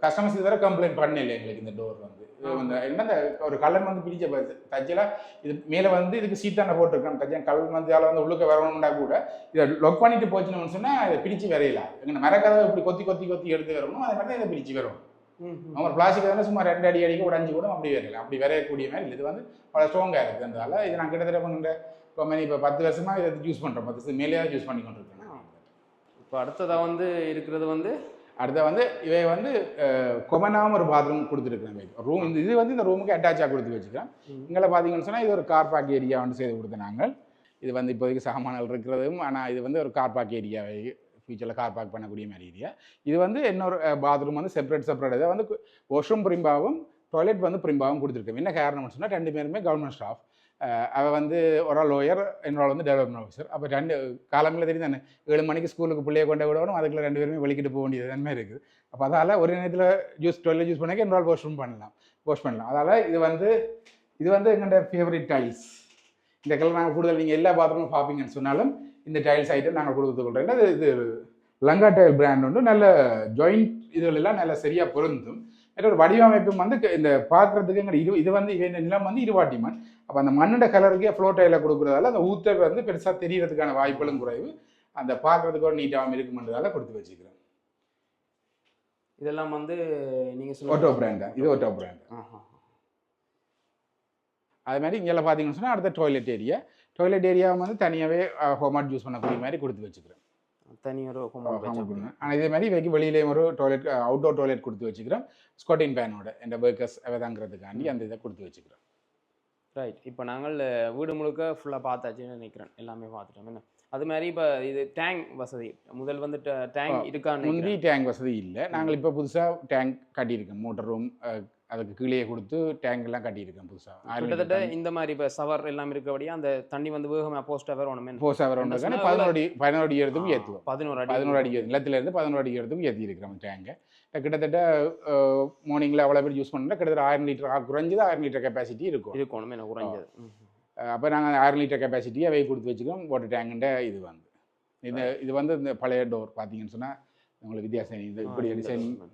Speaker 1: கஸ்டமர்ஸ் இதுவரை கம்ப்ளைண்ட் பண்ணல எங்களுக்கு. இந்த டோர் வந்து இது வந்து என்ன ஒரு கல்லன் வந்து பிடிச்ச தச்சல இது மேலே வந்து இதுக்கு சீட்டான போட்டிருக்கோம். தச்சன் கல் மந்தியால் வந்து உள்ளுக்க வரணும்னா கூட இதை லொக் பண்ணிட்டு போச்சுன்னு சொன்னால் இதை பிடிச்சி வரையலாம். எங்கள் மரக்கதை இப்படி கொத்தி எடுத்து வரணும். அதே மாதிரி தான் இதை பிடிச்சி வரும். அவங்க பிளாஸ்டிக் வந்து சும்மா 2 அடி அடிக்க உடஞ்சி கூட அப்படி வரையலாம். அப்படி வரையக்கூடிய மாதிரி இது வந்து பல ஸ்ட்ராங்காக இருக்குதுன்றதால இது நான் கிட்டத்தட்ட பண்ணுற இப்போ 10 வருஷமாக இதை யூஸ் பண்ணுறோம். 10 வருஷம் மேலே யூஸ் பண்ணி கொண்டு இருக்கேன்.
Speaker 4: இப்போ அடுத்ததாக வந்து இருக்கிறது வந்து
Speaker 1: இவை வந்து கொமனாகவும் ஒரு பாத்ரூம் கொடுத்துருக்குறேன். ரூம் இது வந்து இந்த ரூமுக்கு அட்டாச்சாக கொடுத்து வச்சுக்கிறேன். இங்கே பார்த்தீங்கன்னு சொன்னால் இது ஒரு கார் பார்க் ஏரியா வந்து செய்து கொடுத்தேன் நாங்கள். இது வந்து இப்போதைக்கு சாமான்கள் இருக்கிறதும், ஆனால் இது வந்து ஒரு கார் பார்க் ஏரியாவை ஃபியூச்சரில் கார் பார்க் பண்ணக்கூடிய மாதிரி ஏரியா. இது வந்து இன்னொரு பாத்ரூம் வந்து செப்பரேட் இதை வந்து வாஷ்ரூம் பிரிம்பாவும் டாய்லெட் வந்து பிரிம்பாவும் கொடுத்துருக்கேன். என்ன காரணம்னு சொன்னால் 2 பேருமே கவர்மெண்ட் ஸ்டாஃப். அவள் வந்து ஒரு லோயர், என்னோட வந்து டெவலப்மெண்ட் ஆஃபீஸர். அப்போ 2 காலங்களில் தெரியும் தானே 7 மணிக்கு ஸ்கூலுக்கு பிள்ளைய கொண்டு விடணும், அதுக்குள்ள 2 பேருமே வெளிக்கிட்டு போக வேண்டியது தன்மை இருக்குது. அப்போ அதால் ஒரு நேரத்தில் டாய்லெட் யூஸ் பண்ணிக்க இன்னொரு வாஷ் பண்ணலாம். அதால் இது வந்து எங்களோட ஃபேவரட் டைல்ஸ். இந்த கலர் நாங்கள் கூடுதல் நீங்கள் எல்லா பாத்ரூமும் பார்ப்பீங்கன்னு சொன்னாலும் இந்த டைல்ஸ் ஐட்டம் நாங்கள் கொடுத்துக்கொள்கிறோம். இது லங்கா டைல் பிராண்ட் வந்து நல்ல ஜாயிண்ட் இதுகளெல்லாம் நல்ல சரியாக பொருந்தும். ஒரு வடிவமைப்பும் வந்து இந்த பார்க்குறதுக்கு எங்கள் இது வந்து இந்த நிலம் வந்து 20 மண். அப்போ அந்த மண்ணோட கலருக்கே ஃப்ளோ டைலில் கொடுக்குறதால அந்த ஊத்தர் வந்து பெருசாக தெரியறதுக்கான வாய்ப்புகளும் குறைவு. அந்த பார்க்குறதுக்கு ஒரு நீட்டாகவும் இருக்குமென்றதால கொடுத்து வச்சுக்கிறேன்.
Speaker 4: இதெல்லாம் வந்து நீங்கள்
Speaker 1: ஆட்டோ பிராண்ட் தான். இது ஆட்டோ பிராண்ட். அது மாதிரி இங்கே பார்த்தீங்கன்னு சொன்னால் அடுத்த டாய்லெட் ஏரியா வந்து தனியாகவே ஹோமாட் யூஸ் பண்ணக்கூடிய மாதிரி கொடுத்து வச்சுக்கிறேன்.
Speaker 4: தனியார்
Speaker 1: ஆனால் இதே மாதிரி வைக்க வெளியிலேயும் ஒரு டாய்லெட் அவுட்டோர் டாய்லெட் கொடுத்து வச்சுக்கிறோம். ஸ்காட்டின் பேனோட இந்த ஒர்க்கர்ஸ் அவதாங்கிறதுக்காண்டி அந்த இதை கொடுத்து வச்சுக்கிறோம்.
Speaker 4: ரைட். இப்போ நாங்கள் வீடு முழுக்க ஃபுல்லாக பார்த்தாச்சுன்னு நினைக்கிறேன். எல்லாமே பார்த்துட்டோம். என்ன அது மாதிரி இப்போ இது டேங்க் வசதி முதல் வந்து டேங்க் இருக்கான்னு
Speaker 1: முந்தி டேங்க் வசதி இல்லை. நாங்கள் இப்போ புதுசாக டேங்க் கட்டியிருக்கோம். மோட்டர் ரூம் அதுக்கு கீழே கொடுத்து டேங்க் எல்லாம் கட்டியிருக்கேன் புதுசாக.
Speaker 4: கிட்டத்தட்ட இந்த மாதிரி இப்போ சவர் எல்லாம் இருக்கபடியா அந்த தண்ணி வந்து வேகமாக போஸ்டாக ஒன்றுமே
Speaker 1: 11 அடி இடத்துக்கும் ஏற்றுவோம்.
Speaker 4: 11
Speaker 1: அடி நிலத்திலேருந்து 11 அடி இடத்துக்கும் ஏற்றி இருக்கிறோம் டேங்கை. கிட்டத்தட்ட மார்னிங்கில் அவ்வளோ பேர் யூஸ் பண்ணால் கிட்டத்தட்ட 1000 லிட்டர் குறைஞ்சது 1000 லிட்டர் கெப்பாசிட்டி இருக்கணும்.
Speaker 4: என்ன குறைஞ்சது.
Speaker 1: அப்போ நாங்கள் 1000 லிட்டர் கெப்பாசிட்டியை அவை கொடுத்து வச்சுக்கோம். வாட்டர் டேங்குன்ற இது வந்து இது வந்து இந்த பழைய டோர் பார்த்தீங்கன்னு சொன்னால் உங்களுக்கு வித்தியாசம் இது இப்படி
Speaker 4: இந்த
Speaker 1: டிசைன்
Speaker 4: door.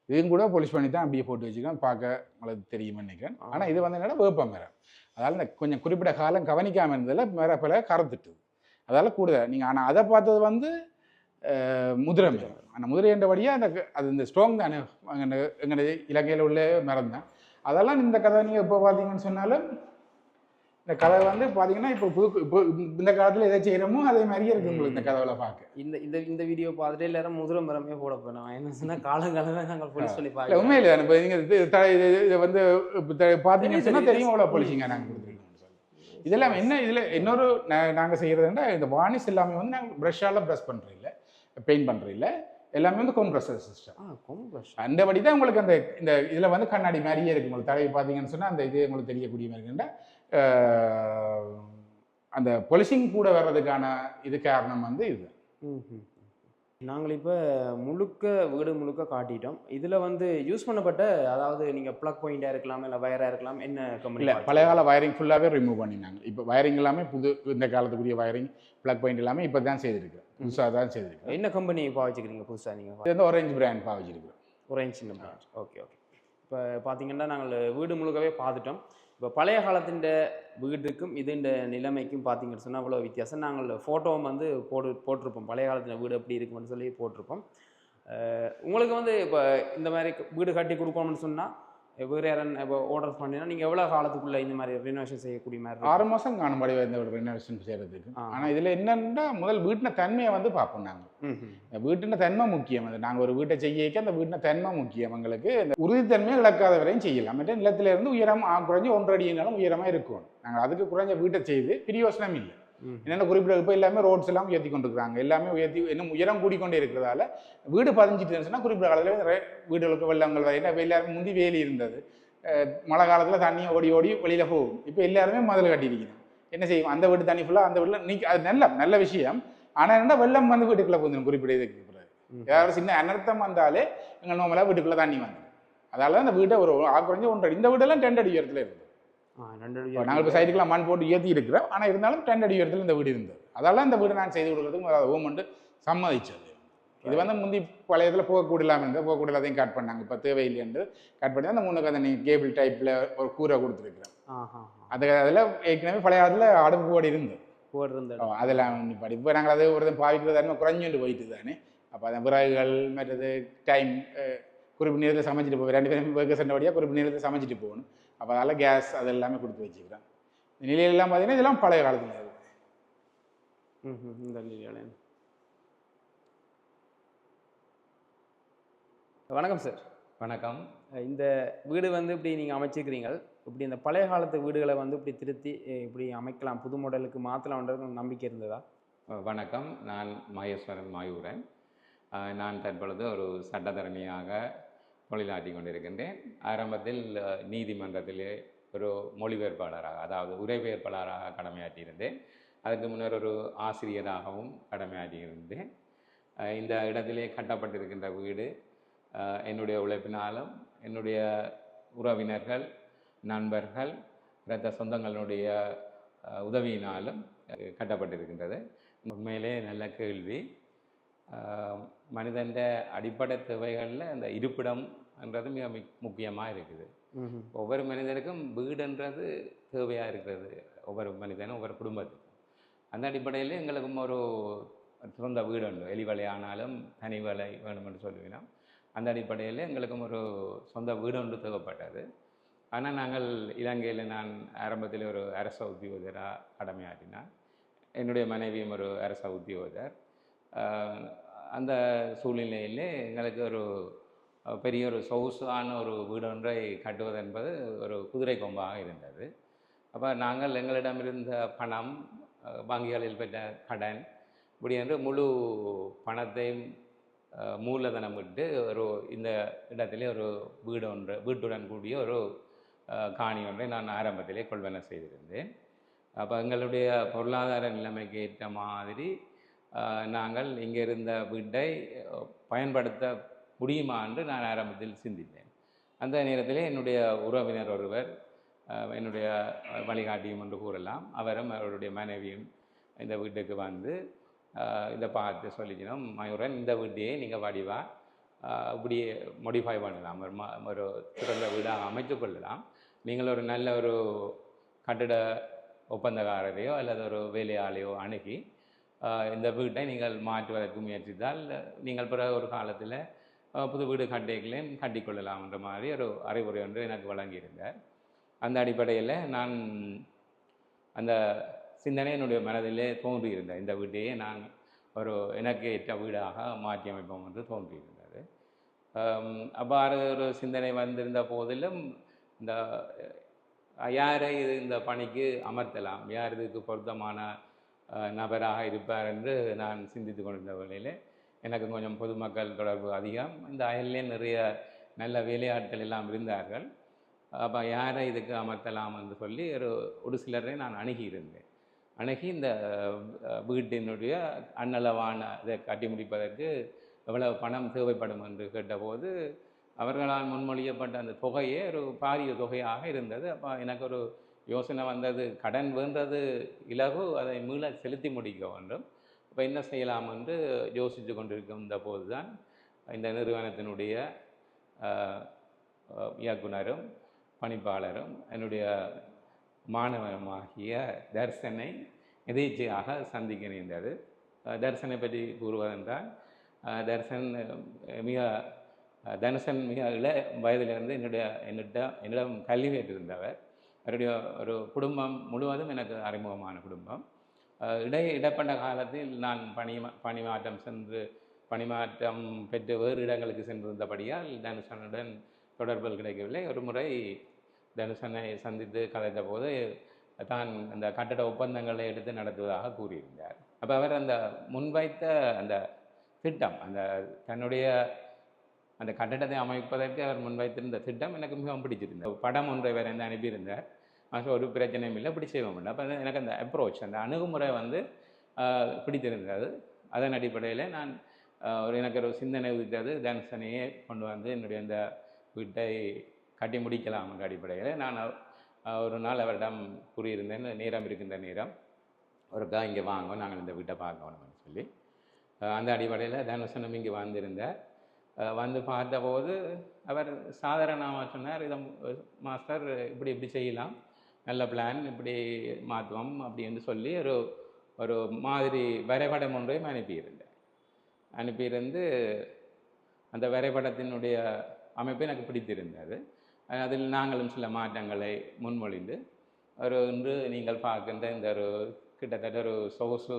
Speaker 1: இதையும் கூட போலிஷ் பண்ணி தான் அப்படியே போட்டு வச்சுக்கோங்க பார்க்க உங்களுக்கு தெரியுமா நினைக்கிறேன். ஆனால் இது வந்து என்னன்னா வேப்ப மரம். அதால் இந்த கொஞ்சம் குறிப்பிட்ட காலம் கவனிக்காமல் இருந்ததில் மரப்பில் கறந்துட்டுது. அதால் கூடுதல் நீங்கள் ஆனால் அதை பார்த்தது வந்து முதிரை மரம். அந்த முதிரைன்றபடியாக அந்த அது இந்த ஸ்ட்ராங் தானே எங்கள் இலங்கையில் உள்ள மரம் தான். அதெல்லாம் இந்த கதை நீங்கள் இப்போ பார்த்தீங்கன்னு சொன்னாலும் இந்த கதை வந்து பார்த்தீங்கன்னா இப்போ இந்த காலத்தில் எதை செய்கிறோமோ அதே மாதிரியே இருக்குது உங்களுக்கு இந்த கதவுல பார்க்க.
Speaker 4: இந்த வீடியோ பார்த்துட்டு எல்லாரும் முதிரை மரமே போட போனோம். என்ன சொன்னால் காலங்காலமே நாங்கள் போலீஸ் சொல்லி
Speaker 1: இல்லை
Speaker 4: பார்க்கலாம்.
Speaker 1: உண்மையிலே இப்போ நீங்கள் இதை வந்து பார்த்தீங்கன்னு சொன்னால் தெரியும் அவ்வளோ பொலிசிங்க நாங்கள் கொடுத்துருக்கோம் சொல்லி. இதெல்லாம் என்ன இதில் இன்னொரு நாங்கள் செய்கிறதுன்னா இந்த வார்னிஷ் எல்லாமே வந்து நாங்கள் ப்ரஷ்ஷால் ப்ரஷ் பண்ணுறோம் இல்லை பெயிண்ட் பண்ணுறோம் இல்லை எல்லாமே வந்து கொம்ப்ரஸர் சிஸ்டம். அந்தபடி தான் உங்களுக்கு அந்த இந்த இதில் வந்து கண்ணாடி மாதிரியே இருக்கு. உங்களுக்கு தலையை பார்த்தீங்கன்னு சொன்னால் அந்த இது உங்களுக்கு தெரியக்கூடிய மாதிரி இருக்குன்னா அந்த பொலிசிங் கூட வர்றதுக்கான இது காரணம் வந்து இது.
Speaker 4: நாங்கள் இப்போ வீடு முழுக்க காட்டிட்டோம். இதில் வந்து யூஸ் பண்ணப்பட்ட அதாவது நீங்கள் ப்ளக் பாயிண்டாக இருக்கலாம் இல்லை வயராக இருக்கலாம் என்ன கம்பெனி?
Speaker 1: இல்லை பழைய கால வயரிங் ஃபுல்லாகவே ரிமூவ் பண்ணினாங்க. இப்போ வயரிங் எல்லாமே இந்த காலத்துக்குரிய வயரிங் ப்ளக் பாயிண்ட் எல்லாமே இப்போ தான் செய்திருக்கிறேன். புதுசாக தான் செய்திருக்கிறேன்.
Speaker 4: என்ன கம்பெனி பாவிச்சுக்கிறீங்க புதுசாக நீங்கள்?
Speaker 1: இது வந்து ஆரஞ்சு பிராண்ட் பாவிச்சிருக்கிறோம்.
Speaker 4: Orange brand. ஓகே. இப்போ பார்த்தீங்கன்னா நாங்கள் வீடு முழுக்கவே பார்த்துட்டோம். இப்போ பழைய காலத்தின் வீட்டுக்கும் இதுண்ட நிலைமைக்கும் பார்த்தீங்கன்னு சொன்னால் அவ்வளோ வித்தியாசம். நாங்கள் ஃபோட்டோவும் வந்து போட்டிருப்போம் பழைய காலத்தில் வீடு எப்படி இருக்குன்னு சொல்லி போட்டிருப்போம். உங்களுக்கு வந்து இப்போ இந்த மாதிரி வீடு கட்டி கொடுக்கணும்னு சொன்னால் வேறு யாரும் இப்போ ஆர்டர் பண்ணினா நீங்கள் எவ்வளோ காலத்துக்குள்ளே இந்த மாதிரி ரெனோவேஷன் செய்யக்கூடிய மாதிரி?
Speaker 1: 6 மாதம் காணும்படி இந்த ஒரு ரெனோவேஷன் செய்கிறதுக்கு. ஆனால் இதில் என்னென்னா முதல் வீட்டின தன்மையை வந்து பார்ப்போம். நாங்கள் வீட்டின தன்மை முக்கியம். அது நாங்கள் ஒரு வீட்டை செய்யக்க அந்த வீட்டின தன்மை முக்கியம். எங்களுக்கு இந்த உறுதித்தன்மையை இழக்காத வரையும் செய்யலாம். மற்ற நிலத்திலேருந்து உயரம் குறைஞ்சி 1.5 அடினாலும் உயரமாக இருக்கும். நாங்கள் அதுக்கு குறைஞ்ச வீட்டை செய்து பிரியோசனம் இல்லை. என்னென்ன குறிப்பிட்ட இப்போ எல்லாமே ரோட்ஸ் எல்லாம் உயர்த்தி கொண்டிருக்கிறாங்க. எல்லாமே உயர்த்தி இன்னும் உயரம் கூடிக்கொண்டே இருக்கிறதால வீடு பதிஞ்சிட்டுச்சுன்னா குறிப்பிட்ட காலத்தில் வீடுகளுக்கு வெள்ளங்கள் வர எல்லாருமே முந்தி வேலி இருந்தது. மழை காலத்தில் தண்ணியை ஓடி ஓடி வெளியில் போகும். இப்போ எல்லாருமே மதில் கட்டியிருக்கணும். என்ன செய்யும் அந்த வீடு தண்ணி ஃபுல்லாக அந்த வீட்டில் நீ அது நல்ல விஷயம். ஆனால் என்ன வெள்ளம் வந்து வீட்டுக்குள்ளே போந்துடும் குறிப்பிட்ட இதுக்கு பிறகு. ஏதாவது சின்ன அனர்த்தம் வந்தாலே எங்கள் நோமலாக வீட்டுக்குள்ளே தண்ணி வந்துடும். அதால அந்த வீட்டை ஒரு குறைஞ்சி 1.5 அடி. இந்த வீடெல்லாம் 2 அடி உயரத்தில் இருக்குது. நாங்கள் இப்போ சைடுக்கெல்லாம் மண் போட்டு ஏற்றி இருக்கிறோம். ஆனால் இருந்தாலும் 2 அடி உயரத்தில் இந்த வீடு இருந்தது. அதெல்லாம் இந்த வீடு நான் செய்து கொடுக்குறதுக்கு ஓமெண்ட் சம்மதிச்சது. இது வந்து முந்தி பழையத்தில் போகக்கூடலாமல் இருந்தது. போகக்கூடலாதையும் கட் பண்ணாங்க. இப்போ தேவையில்லைன்னு கட் பண்ணி அந்த 3 கதை நீங்கள் கேபிள் டைப்பில் ஒரு கூரை கொடுத்துருக்குறேன். அதில் ஏற்கனவே பழைய காலத்தில் அடுப்பு போடி இருந்தது. அதெல்லாம் நிப்பாடி இப்போ நாங்கள் அது ஒரு பாவிக்கிறது தன்மை குறைஞ்சுட்டு போயிட்டு தானே. அப்போ அந்த விறகுகள் மற்றது டைம் குறிப்பிட்ட நேரத்தில் சமைச்சிட்டு போவேன். 2 பேரும் வேக சண்டபடியாக குறிப்பிட்ட நேரத்தில் சமைச்சிட்டு போகணும். அப்போ அதெல்லாம் கேஸ் அது எல்லாமே கொடுத்து வச்சுக்கிறேன். இந்த நிலையிலெல்லாம் பார்த்தீங்கன்னா இதெல்லாம் பழைய காலத்தில்
Speaker 4: இந்த நிலையில. வணக்கம் சார்.
Speaker 3: வணக்கம்.
Speaker 4: இந்த வீடு வந்து இப்படி நீங்கள் அமைச்சிருக்கிறீங்க. இப்படி இந்த பழைய காலத்து வீடுகளை வந்து இப்படி திருத்தி இப்படி அமைக்கலாம், புது மாடலுக்கு மாற்றலாம்ன்றது நம்பிக்கை இருந்ததா?
Speaker 3: வணக்கம். நான் மகேஸ்வரன் மாயூரன். நான் தற்பொழுது ஒரு சட்டத்தரணியாக தொழிலாற்றி கொண்டிருக்கின்றேன். ஆரம்பத்தில் நீதிமன்றத்திலே ஒரு மொழிபெயர்ப்பாளராக அதாவது உரைபெயர்ப்பாளராக கடமையாற்றியிருந்தேன். அதுக்கு முன்னர் ஒரு ஆசிரியராகவும் கடமையாற்றியிருந்தேன். இந்த இடத்திலே கட்டப்பட்டிருக்கின்ற வீடு என்னுடைய உழைப்பினாலும் என்னுடைய உறவினர்கள் நண்பர்கள் இரத்த சொந்தங்களுடைய உதவியினாலும் கட்டப்பட்டிருக்கின்றது. உண்மையிலே நல்ல கேள்வி. மனிதன் அடிப்படை தேவைகளில் அந்த இருப்பிடம் என்றது மிக முக்கியமாக இருக்குது. ஒவ்வொரு மனிதனுக்கும் வீடுன்றது தேவையாக இருக்கிறது. ஒவ்வொரு மனிதனும் ஒவ்வொரு குடும்பத்துக்கும் அந்த அடிப்படையில் எங்களுக்கும் ஒரு சொந்த வீடு உண்டு. எலிவலை ஆனாலும் தனி வலை வேணுமென்று சொல்லுவினோம். அந்த அடிப்படையில் எங்களுக்கும் ஒரு சொந்த வீடு ஒன்று தேவைப்பட்டது. ஆனால் நாங்கள் இலங்கையில் நான் ஆரம்பத்தில் ஒரு அரச உத்தியோகராக கடமையாற்றினான். என்னுடைய மனைவியும் ஒரு அரச உத்தியோகர். அந்த சூழ்நிலையிலே எங்களுக்கு ஒரு பெரிய ஒரு சொகுசான ஒரு வீடு ஒன்றை கட்டுவது என்பது ஒரு குதிரை கொம்பாக இருந்தது. அப்போ நாங்கள் எங்களிடமிருந்த பணம், வங்கிகளில் பெற்ற கடன், இப்படி என்று முழு பணத்தையும் மூலதனம் விட்டு இந்த இடத்திலே ஒரு வீட்டுடன் கூடிய ஒரு காணி ஒன்றை நான் ஆரம்பத்திலே கொள்வன செய்திருந்தேன். அப்போ எங்களுடைய பொருளாதார நிலைமைக்கு ஏற்ற மாதிரி நாங்கள் இங்கே இருந்த வீட்டை பயன்படுத்த முடியுமா என்று நான் ஆரம்பத்தில் சிந்தித்தேன். அந்த நேரத்திலே என்னுடைய உறவினர் ஒருவர், என்னுடைய வழிகாட்டியும் என்று கூறலாம், அவரும் அவருடைய மனைவியும் இந்த வீட்டுக்கு வந்து இதை பார்த்து சொல்லிக்கணும், மயூரன் இந்த வீட்டையே நீங்கள் வடிவா இப்படி மோடிஃபை பண்ணலாம், ஒரு சிறந்த வீடாக அமைத்து கொள்ளலாம். நீங்கள் ஒரு நல்ல ஒரு கட்டிட ஒப்பந்தக்காரரையோ அல்லது ஒரு வேலையாளையோ அணுகி இந்த வீட்டை நீங்கள் மாற்றுவதற்கு முயற்சித்தால் நீங்கள் பிறகு ஒரு காலத்தில் புது வீடு கட்டிகளையும் கட்டிக்கொள்ளலாம் என்ற மாதிரி ஒரு அறிவுரை ஒன்று எனக்கு வழங்கியிருந்தார். அந்த அடிப்படையில் நான் அந்த சிந்தனை என்னுடைய மனதிலே தோன்றியிருந்தேன். இந்த வீட்டையே நான் ஒரு எனக்கு ஏற்ற வீடாக மாற்றி அமைப்போம் என்று தோன்றியிருந்தது. அவ்வாறு ஒரு சிந்தனை வந்திருந்த போதிலும் இந்த யாரை இந்த பணிக்கு அமர்த்தலாம், யார் இதுக்கு பொருத்தமான நபராக இருப்பார் என்று நான் சிந்தித்து கொண்டிருந்த வேளையில் எனக்கு கொஞ்சம் பொதுமக்கள் தொடர்பு அதிகம். இந்த அயல்லே நிறைய நல்ல வேலையாட்கள் எல்லாம் இருந்தார்கள். அப்போ யாரை இதுக்கு அமர்த்தலாம் என்று சொல்லி ஒரு சிலரை நான் அணுகியிருந்தேன். அணுகி இந்த வீட்டினுடைய அன்னளவான இதை கட்டி முடிப்பதற்கு எவ்வளவு பணம் தேவைப்படும் என்று கேட்டபோது அவர்களால் முன்மொழியப்பட்ட அந்த தொகையே ஒரு பாரிய தொகையாக இருந்தது. அப்போ எனக்கு ஒரு யோசனை வந்தது, கடன் வேண்டது இலகு, அதை மீள செலுத்தி முடிக்க வேண்டும். இப்போ என்ன செய்யலாம் என்று யோசித்து கொண்டிருக்கின்ற போது தான் இந்த நிறுவனத்தினுடைய இயக்குனரும் பணிப்பாளரும் என்னுடைய மாணவமாகிய தர்சனை எதேச்சையாக சந்திக்க நேர்ந்தது. தர்சனை பற்றி கூறுவதென்றால் தர்சன் தனுசன் மிக வயதிலிருந்து என்னிடம் கல்வி கேட்டிருந்தவர். அவருடைய ஒரு குடும்பம் முழுவதும் எனக்கு அறிமுகமான குடும்பம். இடைப்பட்ட காலத்தில் நான் பணிமாற்றம் பெற்று வேறு இடங்களுக்கு சென்றிருந்தபடியால் தனுசனுடன் தொடர்புகள் கிடைக்கவில்லை. ஒரு முறை தனுசனை சந்தித்து கலைத்த போது தான் அந்த கட்டட ஒப்பந்தங்களை எடுத்து நடத்துவதாக கூறியிருந்தார். அப்போ அவர் அந்த முன்வைத்த அந்த திட்டம், அந்த தன்னுடைய அந்த கட்டடத்தை அமைப்பதற்கு அவர் முன்வைத்திருந்த திட்டம் எனக்கு மிகவும் பிடிச்சிருந்தது. படம் ஒன்றை வேறு எந்த அனுப்பியிருந்தார். ஒரு பிரச்சனையும் இல்லை, இப்படி செய்வோம் இல்லை. அப்போ எனக்கு அந்த அப்ரோச், அந்த அணுகுமுறை பிடித்திருந்தது. அதன் அடிப்படையில் நான் எனக்கு ஒரு சிந்தனை உதித்தது, தனுசனையே கொண்டு வந்து என்னுடைய இந்த வீட்டை கட்டி முடிக்கலாம் என்ற அடிப்படையில் நான் ஒரு நாள் அவரிடம் கூறியிருந்தேன், நேரம் இருக்கின்ற நேரம் ஒருக்கா இங்கே வாங்க, நாங்கள் இந்த வீட்டை பார்க்கணும்னு சொல்லி. அந்த அடிப்படையில் தனுசனும் இங்கே வந்திருந்தார். வந்து பார்த்தபோது அவர் சாதாரணமாக சொன்னார், இதை மாஸ்டர் இப்படி செய்யலாம், நல்ல பிளான், இப்படி மாற்றுவோம் அப்படின்னு சொல்லி ஒரு மாதிரி வரைபடம் ஒன்றையும் அனுப்பியிருந்து அந்த வரைபடத்தினுடைய அமைப்பு எனக்கு பிடித்திருந்தது. அதில் நாங்களும் சில மாற்றங்களை முன்மொழிந்து இன்று நீங்கள் பார்க்கின்ற இந்த கிட்டத்தட்ட ஒரு சொகுசு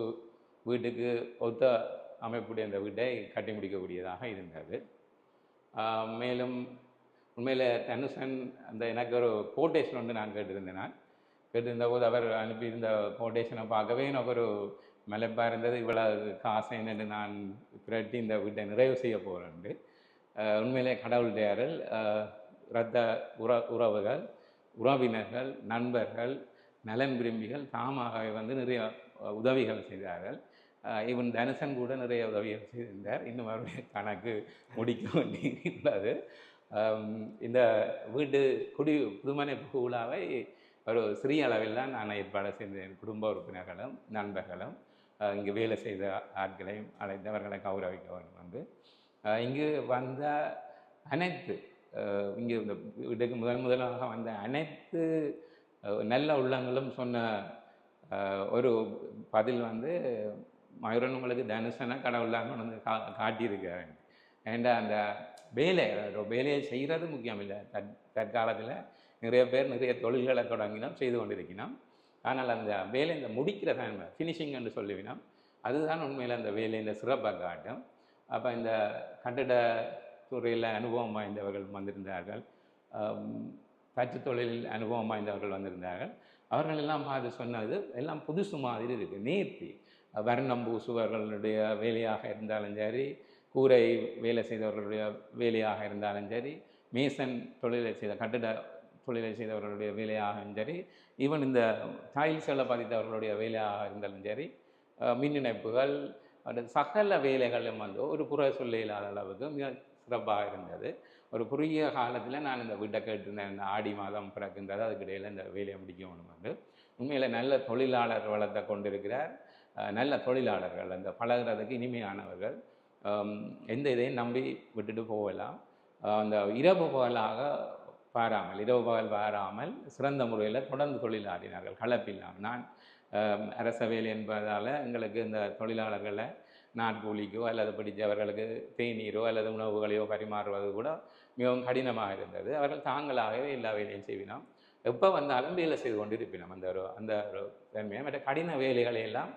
Speaker 3: வீட்டுக்கு ஒத்த அமைப்புடைய இந்த வீட்டை கட்டி முடிக்கக்கூடியதாக இருந்தது. மேலும் உண்மையில் தனுசன் எனக்கு ஒரு கோட்டேஷன் ஒன்று நான் கேட்டிருந்த போது அவர் அனுப்பியிருந்த கோட்டேஷனை பார்க்கவே எனக்கு ஒரு மலைப்பாக இருந்தது. இவ்வளவு காசை என்று நான் திரட்டி இந்த வீட்டை நிறைவு செய்ய போகிறேன். உண்மையிலே கடவுள் தயாரில் இரத்த உறவுகள், உறவினர்கள், நண்பர்கள், நலன் விரும்பிகள் தாமாகவே நிறைய உதவிகள் செய்தார்கள். இவன் தனுசன் கூட நிறைய உதவிகள் செய்திருந்தார். இன்னும் அவருடைய கணக்கு முடிக்க வேண்டியுள்ளது. இந்த வீட்டு புதுமனை விழாவை ஒரு சிறிய அளவில் தான் நான் ஏற்பாடு செய்தேன். குடும்ப உறுப்பினர்களும் நண்பர்களும் இங்கு வேலை செய்த ஆட்களையும் அழைத்தவர்களை கௌரவிக்க வேண்டும் என்று இங்கு வந்த அனைத்து இங்கே இந்த வீட்டுக்கு முதலாக வந்த அனைத்து நல்ல உள்ளங்களும் சொன்ன ஒரு பதில் மயூரன் உங்களுக்கு தனுசனை கடவுளாக காட்டியிருக்காரு. ஏண்டா அந்த வேலையை செய்கிறது முக்கியம் இல்லை. தற்காலத்தில் நிறைய பேர் நிறைய தொழில்களை தொடங்கினோம், செய்து கொண்டிருக்கணும். ஆனால் அந்த வேலை முடிக்கிற தன்மை, ஃபினிஷிங் என்று சொல்லுவினோம், அதுதான் உண்மையில் அந்த வேலையின் சிறப்பாக காட்டும். அப்போ இந்த கட்டிட துறையில் அனுபவம் வாய்ந்தவர்கள் வந்திருந்தார்கள், பற்று தொழிலில் அனுபவம் வாய்ந்தவர்கள் வந்திருந்தார்கள். அவர்கள் எல்லாம் பார்த்து சொன்னது எல்லாம் புதுசு மாதிரி இருக்குது. நேர்த்தி வர்ணம் பூசுவர்களுடைய வேலையாக இருந்தாலும் சரி, கூரை வேலை செய்தவர்களுடைய வேலையாக இருந்தாலும் சரி, மேசன் தொழிலை செய்த கட்டிட தொழிலை செய்தவர்களுடைய வேலையாகவும் சரி, ஈவன் இந்த டைல்ஸ்களை பதித்தவர்களுடைய வேலையாக இருந்தாலும் சரி, மின் இணைப்புகள், சகல வேலைகளும் ஒரு புற சொல்ல இல்லாத அளவுக்கு மிக சிறப்பாக இருந்தது. ஒரு குறுகிய காலத்தில் நான் இந்த வீட்டை கேட்டிருந்தேன், இந்த ஆடி மாதம் பிறக்கின்றது, அதுக்கிடையில் இந்த வேலையை முடிக்க வேணும் என்று. உண்மையில் நல்ல தொழிலாளர் வளத்தை கொண்டிருக்கிறார். நல்ல தொழிலாளர்கள், அந்த பழகுறதுக்கு இனிமையானவர்கள். எந்த இதையும் நம்பி விட்டுட்டு போகலாம். அந்த இரவு பகல் பாராமல் சிறந்த முறையில் தொடர்ந்து தொழிலாடினார்கள், கலப்பில்லாமல். நான் அரச வேலை என்பதால் எங்களுக்கு இந்த தொழிலாளர்களை நாட்கூலிக்கோ அல்லது படித்தவர்களுக்கு தேநீரோ அல்லது உணவுகளையோ பரிமாறுவது கூட மிகவும் கடினமாக இருந்தது. அவர்கள் தாங்களாகவே எல்லா வேலையும் செய்வினோம். எப்போ வந்தாலும் வேலை செய்து கொண்டு இருப்பினோம். அந்த ஒரு தன்மையை மற்ற கடின வேலைகளை எல்லாம்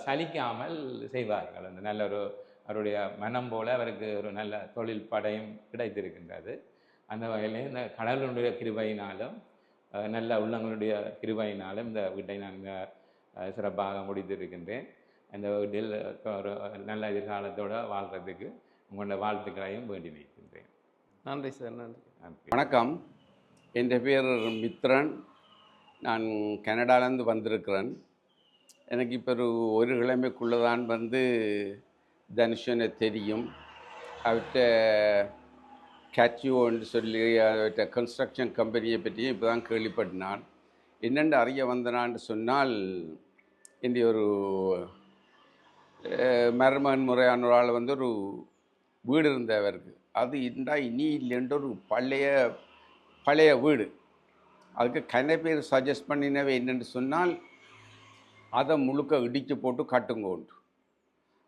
Speaker 3: சலிக்காமல் செய்வார்கள். அந்த நல்ல அவருடைய மனம் போல அவருக்கு ஒரு நல்ல தொழில் படையும் கிடைத்திருக்கின்றது. அந்த வகையிலே இந்த கடவுளுடைய கிருபையினாலும் நல்ல உள்ளங்களுடைய கிருபையினாலும் இந்த வீட்டை நான் சிறப்பாக முடித்திருக்கின்றேன். அந்த வீட்டில் ஒரு நல்ல எதிர்காலத்தோடு வாழ்கிறதுக்கு உங்களோட வாழ்த்துக்களையும் வேண்டி நிற்கின்றேன்.
Speaker 4: நன்றி சார். நன்றி.
Speaker 2: வணக்கம். என் பேர் மித்ரன். நான் கனடாலேருந்து வந்திருக்கிறேன். எனக்கு இப்போ ஒரு கிழமைக்குள்ளே தான் தனுஷனை தெரியும். அவர்கிட்ட கேட்சியோன்னு சொல்லி அவர்கிட்ட கன்ஸ்ட்ரக்ஷன் கம்பெனியை பற்றியும் இப்போ தான் கேள்விப்பட்டினான். என்னென்று அறிய வந்தனான்னு சொன்னால், இன்றைய ஒரு மருமகன் முறையான ஒரு ஆள் ஒரு வீடு இருந்தவருக்கு, அது இனி இல்லைன்ற ஒரு பழைய வீடு. அதுக்கு கன பேர் சஜஸ்ட் பண்ணினவே என்னென்னு சொன்னால், அதை முழுக்க இடித்து போட்டு கட்டுங்கோண்டு.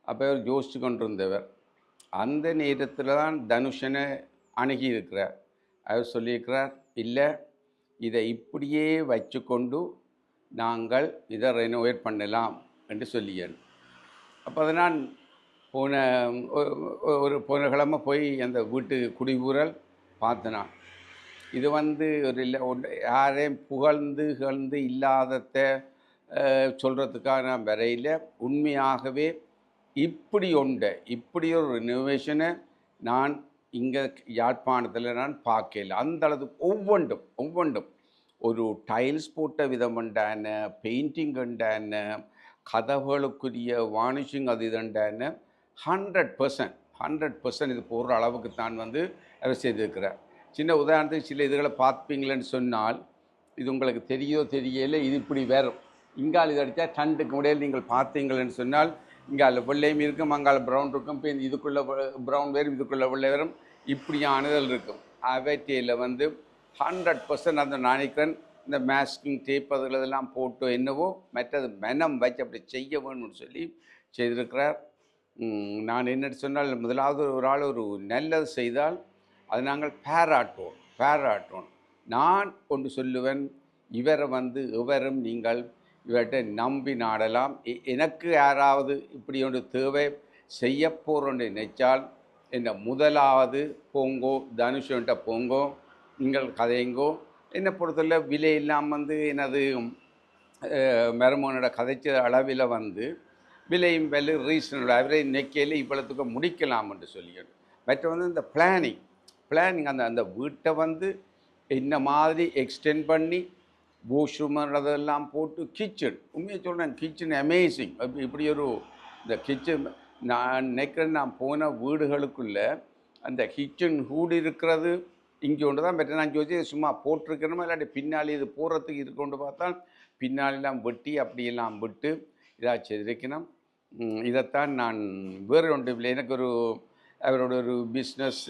Speaker 2: அப்போ அவர் யோசித்து கொண்டிருந்தவர். அந்த நேரத்தில் தான் தனுஷனை அணுகி இருக்கிறார். அவர் சொல்லியிருக்கிறார், இல்லை இதை இப்படியே வச்சு கொண்டு நாங்கள் இதை ரெனோவேட் பண்ணலாம் என்று சொல்லியேன். அப்போ அதை நான் போன கிழமை போய் அந்த வீட்டு குடிபூரல் பார்த்தனான். இது ஒரு இல்லை யாரையும் புகழ்ந்து இல்லாததை சொல்கிறதுக்காக நான் வரையில் உண்மையாகவே இப்படி ஒரு ரெனோவேஷனை நான் இங்கே யாழ்ப்பாணத்தில் நான் பார்க்கல. அந்த அளவுக்கு ஒவ்வொன்றும் ஒரு டைல்ஸ் போட்ட விதம் உண்டான, பெயிண்டிங் உண்டான, கதவுகளுக்குரிய வார்னிஷிங் அது இதுண்டான 100% இது போடுற அளவுக்கு தான் அவர் செய்திருக்கிறார். சின்ன உதாரணத்துக்கு சில இதுகளை பார்ப்பீங்களேன்னு சொன்னால், இது உங்களுக்கு தெரியல, இது இப்படி வரும். இங்கால் இது அடித்தா டண்டுக்கு முடியல. நீங்கள் பார்த்தீங்களேன்னு சொன்னால், இங்கால வெள்ளையும் இருக்கும், அங்கால ப்ரௌன் இருக்கும், இப்போ இதுக்குள்ளே ப்ரௌன் வேறும், இதுக்குள்ளே வெள்ளை வேறும், இப்படியானதில் இருக்கும். அவற்றில் 100% அந்த நினைக்கிறேன் இந்த மேஸ்கிங் டேப் அதில் இதெல்லாம் போட்டு என்னவோ மற்றது மனம் வச்சு அப்படி செய்ய வேணும்னு சொல்லி செய்திருக்கிறார். நான் என்னென்னு சொன்னால், முதலாவது ஒரு ஆள் ஒரு நல்லது செய்தால் அது நாங்கள் பாராட்டுவோம். நான் ஒன்று சொல்லுவேன், இவரை எவரும் நீங்கள் இவர்கிட்ட நம்பி நாடலாம். எனக்கு யாராவது இப்படி ஒன்று தேவை செய்ய போகிறோன்னு நினைச்சால் என்ன முதலாவது போங்கோ, தனுஷன்ட்ட போங்கோ, நீங்கள் கதைங்கோ. என்னை பொறுத்தவரை விலை இல்லாமல் எனது மருமகனோட கதைச்ச அளவில் விலையும் விலை ரீசனபிள் அவரே நினைக்கையில் இவ்வளோத்துக்கு முடிக்கலாம் என்று சொல்லிக்கணும். மற்ற இந்த பிளானிங் அந்த வீட்டை என்ன மாதிரி எக்ஸ்டெண்ட் பண்ணி வாஷ்ரூம்ன்றதெல்லாம் போட்டு கிச்சன், உண்மையை சொல்கிறேன், கிச்சன் அமேசிங். இப்படி இந்த கிச்சன் நான் நினைக்கிறேன், நான் போன வீடுகளுக்குள்ளே அந்த கிச்சன் ஹூடு இருக்கிறது இங்கே ஒன்று தான் பெற்ற. நான் யோசிச்சு சும்மா போட்டிருக்கணுமா இல்லாட்டி பின்னாடி இது போகிறதுக்கு இது கொண்டு பார்த்தால் பின்னாலெல்லாம் வெட்டி அப்படியெல்லாம் விட்டு இதாக செய்திருக்கணும். இதைத்தான் நான் வேறு ஒன்றும் இல்லை, எனக்கு அவரோட ஒரு பிஸ்னஸ்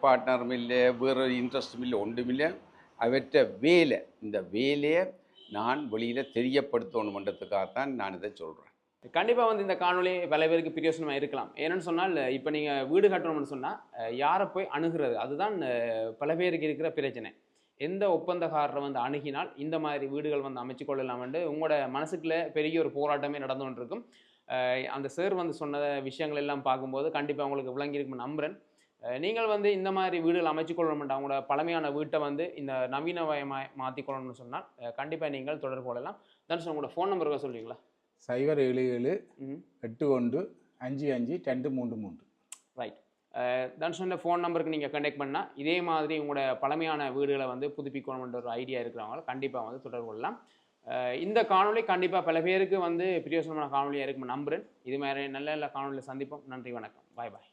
Speaker 2: பார்ட்னரும் இல்லை, வேறு இன்ட்ரெஸ்ட்டும் இல்லை, ஒன்றும் இல்லை. அவற்ற இந்த வேலையை நான் வெளியில் தெரியப்படுத்தணுன்றதுக்காகத்தான் நான் இதை சொல்கிறேன்.
Speaker 4: கண்டிப்பாக இந்த காணொலி பல பேருக்கு பிரயோசனமாக இருக்கலாம். ஏன்னு சொன்னால், இப்போ நீங்கள் வீடு கட்டணும்னு சொன்னால் யாரை போய் அணுகிறது, அதுதான் பல பேருக்கு இருக்கிற பிரச்சனை. எந்த ஒப்பந்தக்காரரை அணுகினால் இந்த மாதிரி வீடுகள் அமைச்சு கொள்ளலாம்னு உங்களோட மனசுக்குள்ளே பெரிய ஒரு போராட்டமே நடந்து கொண்டிருக்கும். அந்த சார் சொன்ன விஷயங்கள் எல்லாம் பார்க்கும்போது கண்டிப்பாக உங்களுக்கு விளங்கியிருக்குன்னு நம்புகிறேன். நீங்கள் இந்த மாதிரி வீடுகள் அமைச்சு கொள்ளணும், அவங்களோட பழமையான வீட்டை இந்த நவீனமயமாக மாற்றிக்கொள்ளணும்னு சொன்னால் கண்டிப்பாக நீங்கள் தொடர்பு கொள்ளலாம். தான் உங்களோட ஃபோன் நம்பருக்கு சொல்லுவீங்களா?
Speaker 1: 077-8155-233.
Speaker 4: ரைட். தனுஷன் ஃபோன் நம்பருக்கு நீங்கள் கனெக்ட் பண்ணால் இதே மாதிரி உங்களோட பழமையான வீடுகளை புதுப்பிக்கணும்ன்ற ஒரு ஐடியா இருக்கிறவங்க கண்டிப்பாக தொடர்பு கொள்ளலாம். இந்த காணொலி கண்டிப்பாக பல பேருக்கு பிரயோசனமான காணொலியாக இருக்குன்னு நம்புகிறேன். இது மாதிரி நல்ல காணொலியில் சந்திப்போம். நன்றி, வணக்கம், பாய் பாய்.